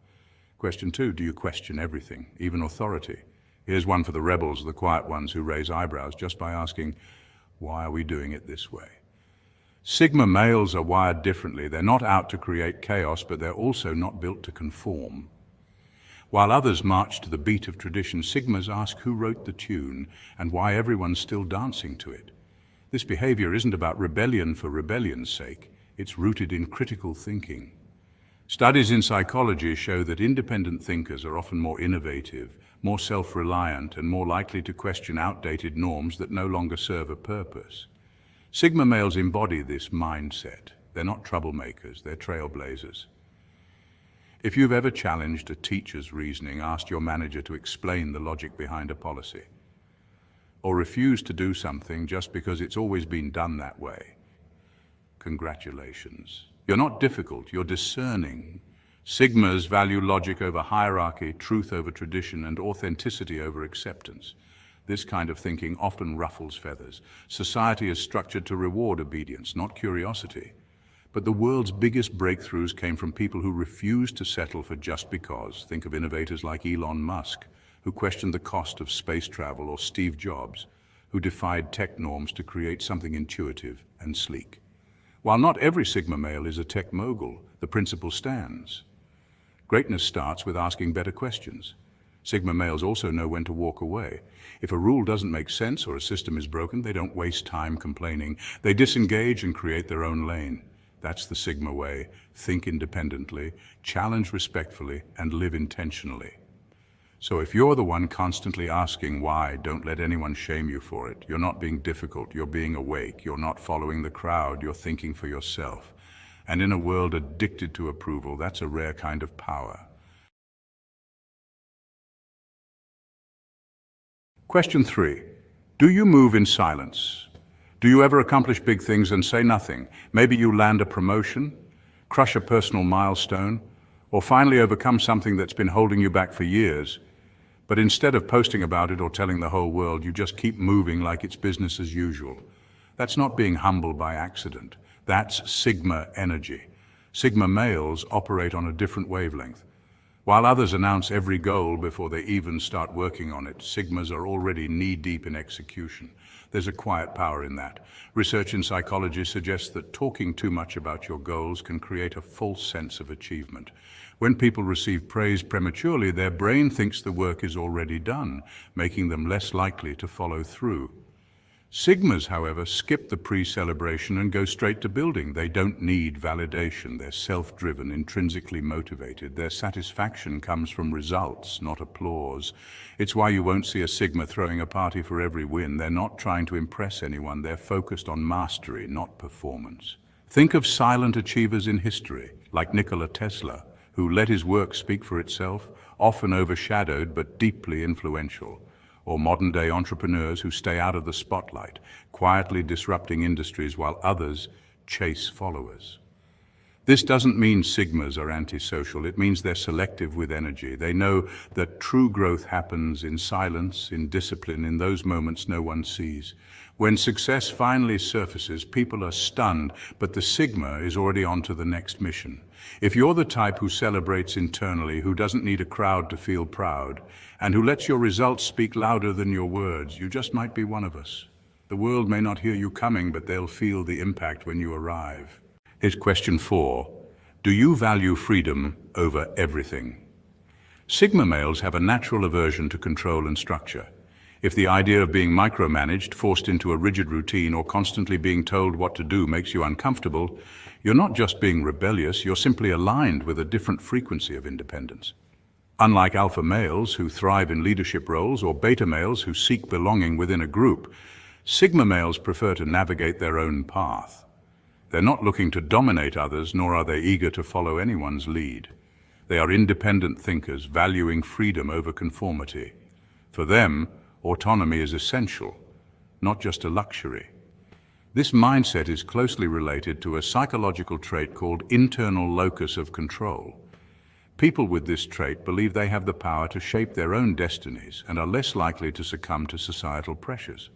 Question 2, do you question everything, even authority? Here's one for the rebels, the quiet ones who raise eyebrows just by asking, why are we doing it this way? Sigma males are wired differently. They're not out to create chaos, but they're also not built to conform. While others march to the beat of tradition, Sigmas ask who wrote the tune and why everyone's still dancing to it. This behavior isn't about rebellion for rebellion's sake. It's rooted in critical thinking. Studies in psychology show that independent thinkers are often more innovative, more self-reliant, and more likely to question outdated norms that no longer serve a purpose. Sigma males embody this mindset. They're not troublemakers, they're trailblazers. If you've ever challenged a teacher's reasoning, asked your manager to explain the logic behind a policy, or refused to do something just because it's always been done that way, congratulations. You're not difficult, you're discerning. Sigmas value logic over hierarchy, truth over tradition, and authenticity over acceptance. This kind of thinking often ruffles feathers. Society is structured to reward obedience, not curiosity. But the world's biggest breakthroughs came from people who refused to settle for just because. Think of innovators like Elon Musk, who questioned the cost of space travel, or Steve Jobs, who defied tech norms to create something intuitive and sleek. While not every Sigma male is a tech mogul, the principle stands. Greatness starts with asking better questions. Sigma males also know when to walk away. If a rule doesn't make sense or a system is broken, they don't waste time complaining. They disengage and create their own lane. That's the Sigma way. Think independently, challenge respectfully, and live intentionally. So if you're the one constantly asking why, don't let anyone shame you for it. You're not being difficult, you're being awake. You're not following the crowd, you're thinking for yourself. And in a world addicted to approval, that's a rare kind of power. Question 3. Do you move in silence? Do you ever accomplish big things and say nothing? Maybe you land a promotion, crush a personal milestone, or finally overcome something that's been holding you back for years. But instead of posting about it or telling the whole world, you just keep moving like it's business as usual. That's not being humble by accident. That's Sigma energy. Sigma males operate on a different wavelength. While others announce every goal before they even start working on it, Sigmas are already knee-deep in execution. There's a quiet power in that. Research in psychology suggests that talking too much about your goals can create a false sense of achievement. When people receive praise prematurely, their brain thinks the work is already done, making them less likely to follow through. Sigmas, however, skip the pre-celebration and go straight to building. They don't need validation. They're self-driven, intrinsically motivated. Their satisfaction comes from results, not applause. It's why you won't see a Sigma throwing a party for every win. They're not trying to impress anyone. They're focused on mastery, not performance. Think of silent achievers in history, like Nikola Tesla, who let his work speak for itself, often overshadowed but deeply influential. Or modern-day entrepreneurs who stay out of the spotlight, quietly disrupting industries while others chase followers. This doesn't mean Sigmas are antisocial. It means they're selective with energy. They know that true growth happens in silence, in discipline, in those moments no one sees. When success finally surfaces, people are stunned, but the Sigma is already on to the next mission. If you're the type who celebrates internally, who doesn't need a crowd to feel proud, and who lets your results speak louder than your words, you just might be one of us. The world may not hear you coming, but they'll feel the impact when you arrive. Here's question 4. Do you value freedom over everything? Sigma males have a natural aversion to control and structure. If the idea of being micromanaged, forced into a rigid routine, or constantly being told what to do makes you uncomfortable, you're not just being rebellious, you're simply aligned with a different frequency of independence. Unlike alpha males who thrive in leadership roles or beta males who seek belonging within a group, Sigma males prefer to navigate their own path. They're not looking to dominate others, nor are they eager to follow anyone's lead. They are independent thinkers, valuing freedom over conformity. For them, autonomy is essential, not just a luxury. This mindset is closely related to a psychological trait called internal locus of control. People with this trait believe they have the power to shape their own destinies and are less likely to succumb to societal pressures.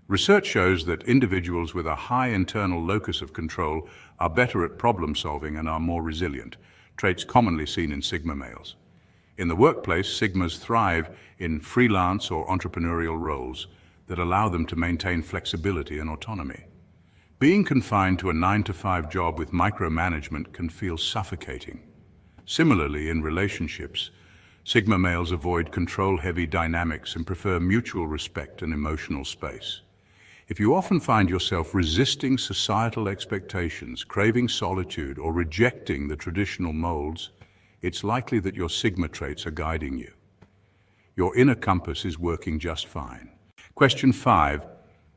Research shows that individuals with a high internal locus of control are better at problem solving and are more resilient, traits commonly seen in Sigma males. In the workplace, Sigmas thrive in freelance or entrepreneurial roles that allow them to maintain flexibility and autonomy. Being confined to a 9-to-5 job with micromanagement can feel suffocating. Similarly, in relationships, Sigma males avoid control-heavy dynamics and prefer mutual respect and emotional space. If you often find yourself resisting societal expectations, craving solitude, or rejecting the traditional molds, it's likely that your Sigma traits are guiding you. Your inner compass is working just fine. Question 5.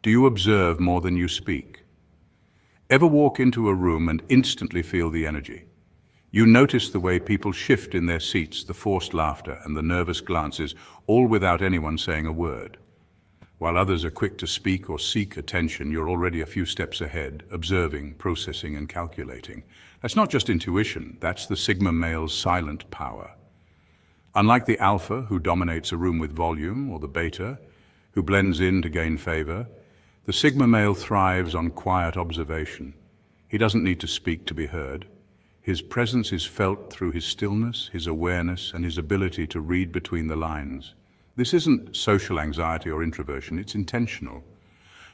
Do you observe more than you speak? Ever walk into a room and instantly feel the energy? You notice the way people shift in their seats, the forced laughter and the nervous glances, all without anyone saying a word. While others are quick to speak or seek attention, you're already a few steps ahead, observing, processing, and calculating. That's not just intuition, that's the Sigma male's silent power. Unlike the alpha, who dominates a room with volume, or the beta, who blends in to gain favor. The Sigma male thrives on quiet observation. He doesn't need to speak to be heard. His presence is felt through his stillness, his awareness, and his ability to read between the lines. This isn't social anxiety or introversion, it's intentional.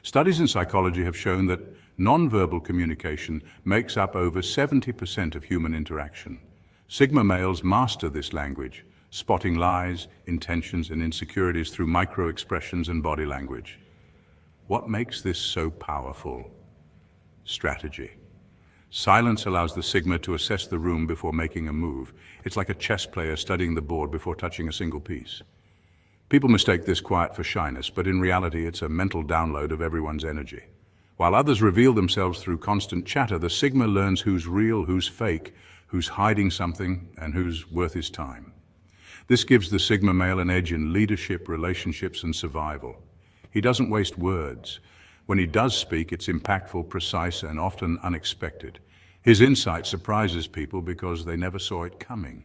Studies in psychology have shown that non-verbal communication makes up over 70% of human interaction. Sigma males master this language, spotting lies, intentions, and insecurities through micro-expressions and body language. What makes this so powerful? Strategy. Silence allows the Sigma to assess the room before making a move. It's like a chess player studying the board before touching a single piece. People mistake this quiet for shyness, but in reality it's a mental download of everyone's energy. While others reveal themselves through constant chatter, the Sigma learns who's real, who's fake, who's hiding something, and who's worth his time. This gives the Sigma male an edge in leadership, relationships, and survival. He doesn't waste words. When he does speak, it's impactful, precise, and often unexpected. His insight surprises people because they never saw it coming.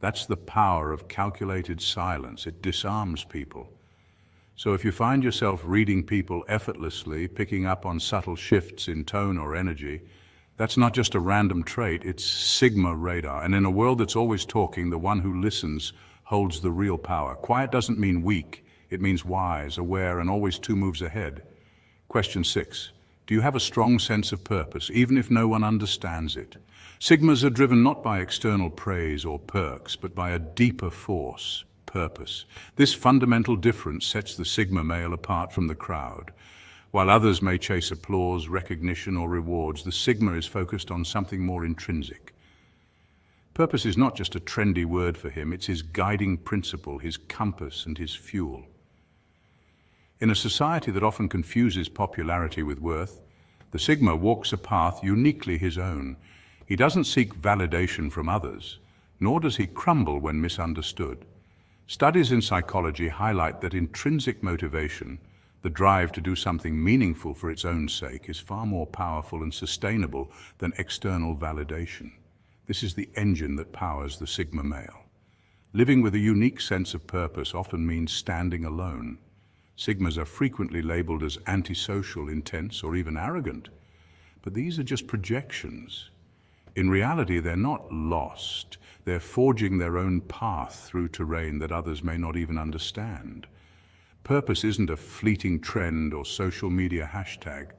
That's the power of calculated silence. It disarms people. So if you find yourself reading people effortlessly, picking up on subtle shifts in tone or energy, that's not just a random trait, it's Sigma radar. And in a world that's always talking, the one who listens holds the real power. Quiet doesn't mean weak. It means wise, aware, and always 2 moves ahead. Question 6. Do you have a strong sense of purpose, even if no one understands it? Sigmas are driven not by external praise or perks, but by a deeper force, purpose. This fundamental difference sets the Sigma male apart from the crowd. While others may chase applause, recognition, or rewards, the Sigma is focused on something more intrinsic. Purpose is not just a trendy word for him, it's his guiding principle, his compass, and his fuel. In a society that often confuses popularity with worth, the Sigma walks a path uniquely his own. He doesn't seek validation from others, nor does he crumble when misunderstood. Studies in psychology highlight that intrinsic motivation, the drive to do something meaningful for its own sake, is far more powerful and sustainable than external validation. This is the engine that powers the Sigma male. Living with a unique sense of purpose often means standing alone. Sigmas are frequently labeled as antisocial, intense, or even arrogant. But these are just projections. In reality, they're not lost. They're forging their own path through terrain that others may not even understand. Purpose isn't a fleeting trend or social media hashtag.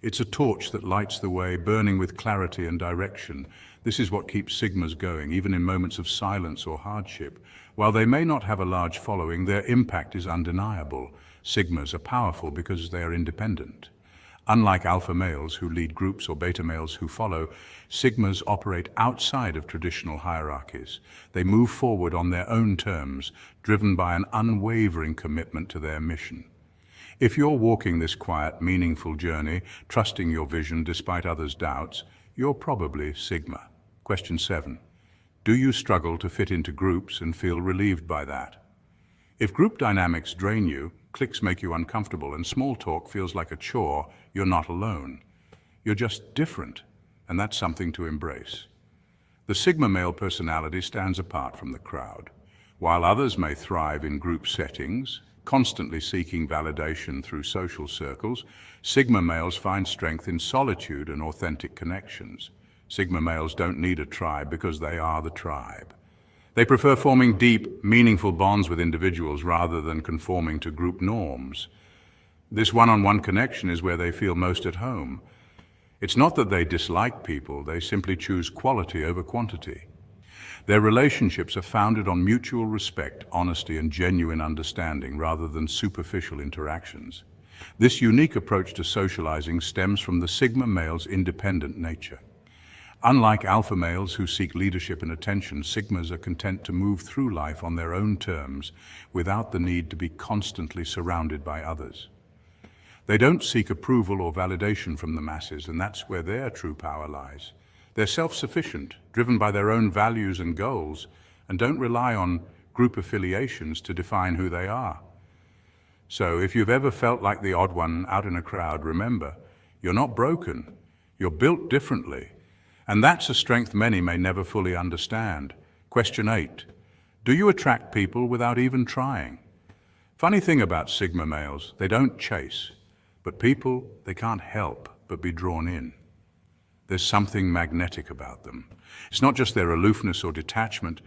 It's a torch that lights the way, burning with clarity and direction. This is what keeps Sigmas going, even in moments of silence or hardship. While they may not have a large following, their impact is undeniable. Sigmas are powerful because they are independent. Unlike alpha males who lead groups or beta males who follow, Sigmas operate outside of traditional hierarchies. They move forward on their own terms, driven by an unwavering commitment to their mission. If you're walking this quiet, meaningful journey, trusting your vision despite others' doubts, you're probably Sigma. Question 7. Do you struggle to fit into groups and feel relieved by that? If group dynamics drain you, cliques make you uncomfortable, and small talk feels like a chore, you're not alone. You're just different, and that's something to embrace. The Sigma male personality stands apart from the crowd. While others may thrive in group settings, constantly seeking validation through social circles, Sigma males find strength in solitude and authentic connections. Sigma males don't need a tribe because they are the tribe. They prefer forming deep, meaningful bonds with individuals rather than conforming to group norms. This one-on-one connection is where they feel most at home. It's not that they dislike people, they simply choose quality over quantity. Their relationships are founded on mutual respect, honesty, and genuine understanding rather than superficial interactions. This unique approach to socializing stems from the Sigma male's independent nature. Unlike alpha males who seek leadership and attention, Sigmas are content to move through life on their own terms without the need to be constantly surrounded by others. They don't seek approval or validation from the masses, and that's where their true power lies. They're self-sufficient, driven by their own values and goals, and don't rely on group affiliations to define who they are. So if you've ever felt like the odd one out in a crowd, remember, you're not broken, you're built differently. And that's a strength many may never fully understand. Question 8. Do you attract people without even trying? Funny thing about Sigma males, they don't chase, but people, they can't help but be drawn in. There's something magnetic about them. It's not just their aloofness or detachment,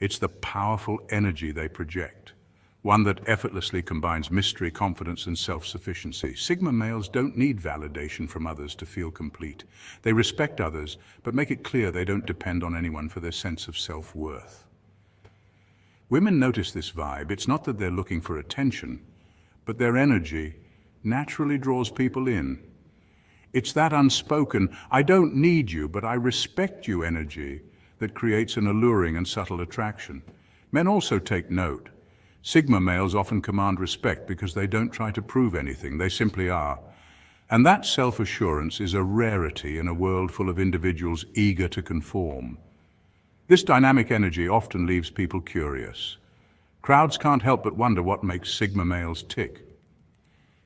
it's the powerful energy they project, one that effortlessly combines mystery, confidence, and self-sufficiency. Sigma males don't need validation from others to feel complete. They respect others, but make it clear they don't depend on anyone for their sense of self-worth. Women notice this vibe. It's not that they're looking for attention, but their energy naturally draws people in. It's that unspoken, I don't need you, but I respect you energy that creates an alluring and subtle attraction. Men also take note. Sigma males often command respect because they don't try to prove anything, they simply are. And that self-assurance is a rarity in a world full of individuals eager to conform. This dynamic energy often leaves people curious. Crowds can't help but wonder what makes Sigma males tick.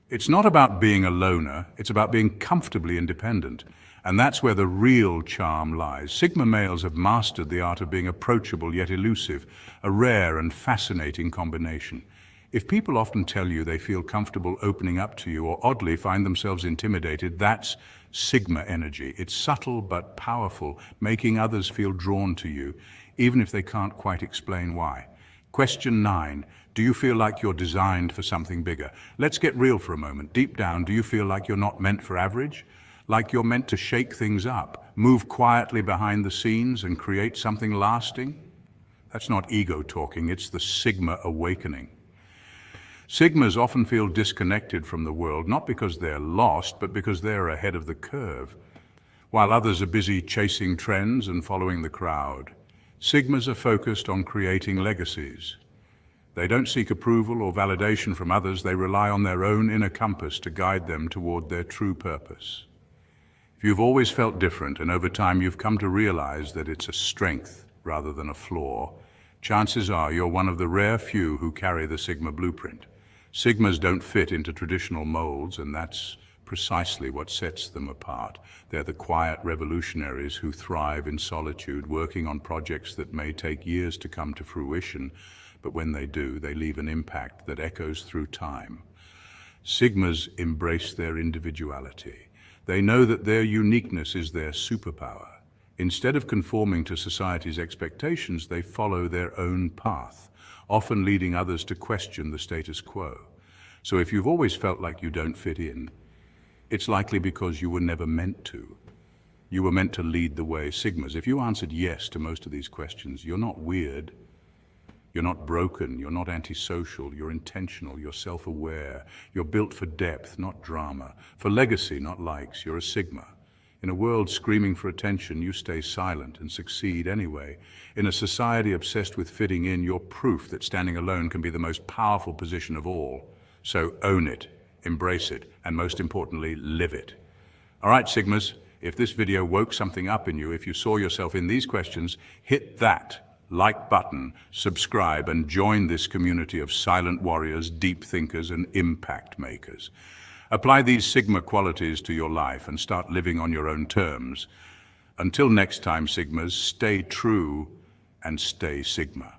It's not about being a loner, it's about being comfortably independent. And that's where the real charm lies. Sigma males have mastered the art of being approachable yet elusive, a rare and fascinating combination. If people often tell you they feel comfortable opening up to you or oddly find themselves intimidated, that's Sigma energy. It's subtle but powerful, making others feel drawn to you, even if they can't quite explain why. Question 9. Do you feel like you're designed for something bigger? Let's get real for a moment. Deep down, do you feel like you're not meant for average? Like you're meant to shake things up, move quietly behind the scenes and create something lasting? That's not ego talking, it's the Sigma awakening. Sigmas often feel disconnected from the world, not because they're lost, but because they're ahead of the curve. While others are busy chasing trends and following the crowd, Sigmas are focused on creating legacies. They don't seek approval or validation from others, they rely on their own inner compass to guide them toward their true purpose. If you've always felt different and over time you've come to realize that it's a strength rather than a flaw, chances are you're one of the rare few who carry the Sigma blueprint. Sigmas don't fit into traditional molds, and that's precisely what sets them apart. They're the quiet revolutionaries who thrive in solitude, working on projects that may take years to come to fruition, but when they do, they leave an impact that echoes through time. Sigmas embrace their individuality. They know that their uniqueness is their superpower. Instead of conforming to society's expectations, they follow their own path, often leading others to question the status quo. So if you've always felt like you don't fit in, it's likely because you were never meant to. You were meant to lead the way. Sigmas, if you answered yes to most of these questions, you're not weird, you're not broken, you're not antisocial, you're intentional, you're self-aware, you're built for depth, not drama, for legacy, not likes. You're a Sigma. In a world screaming for attention, you stay silent and succeed anyway. In a society obsessed with fitting in, you're proof that standing alone can be the most powerful position of all. So own it, embrace it, and most importantly, live it. All right, Sigmas, if this video woke something up in you, if you saw yourself in these questions, hit that like button, subscribe, and join this community of silent warriors, deep thinkers, and impact makers. Apply these Sigma qualities to your life and start living on your own terms. Until next time, Sigmas, stay true and stay Sigma.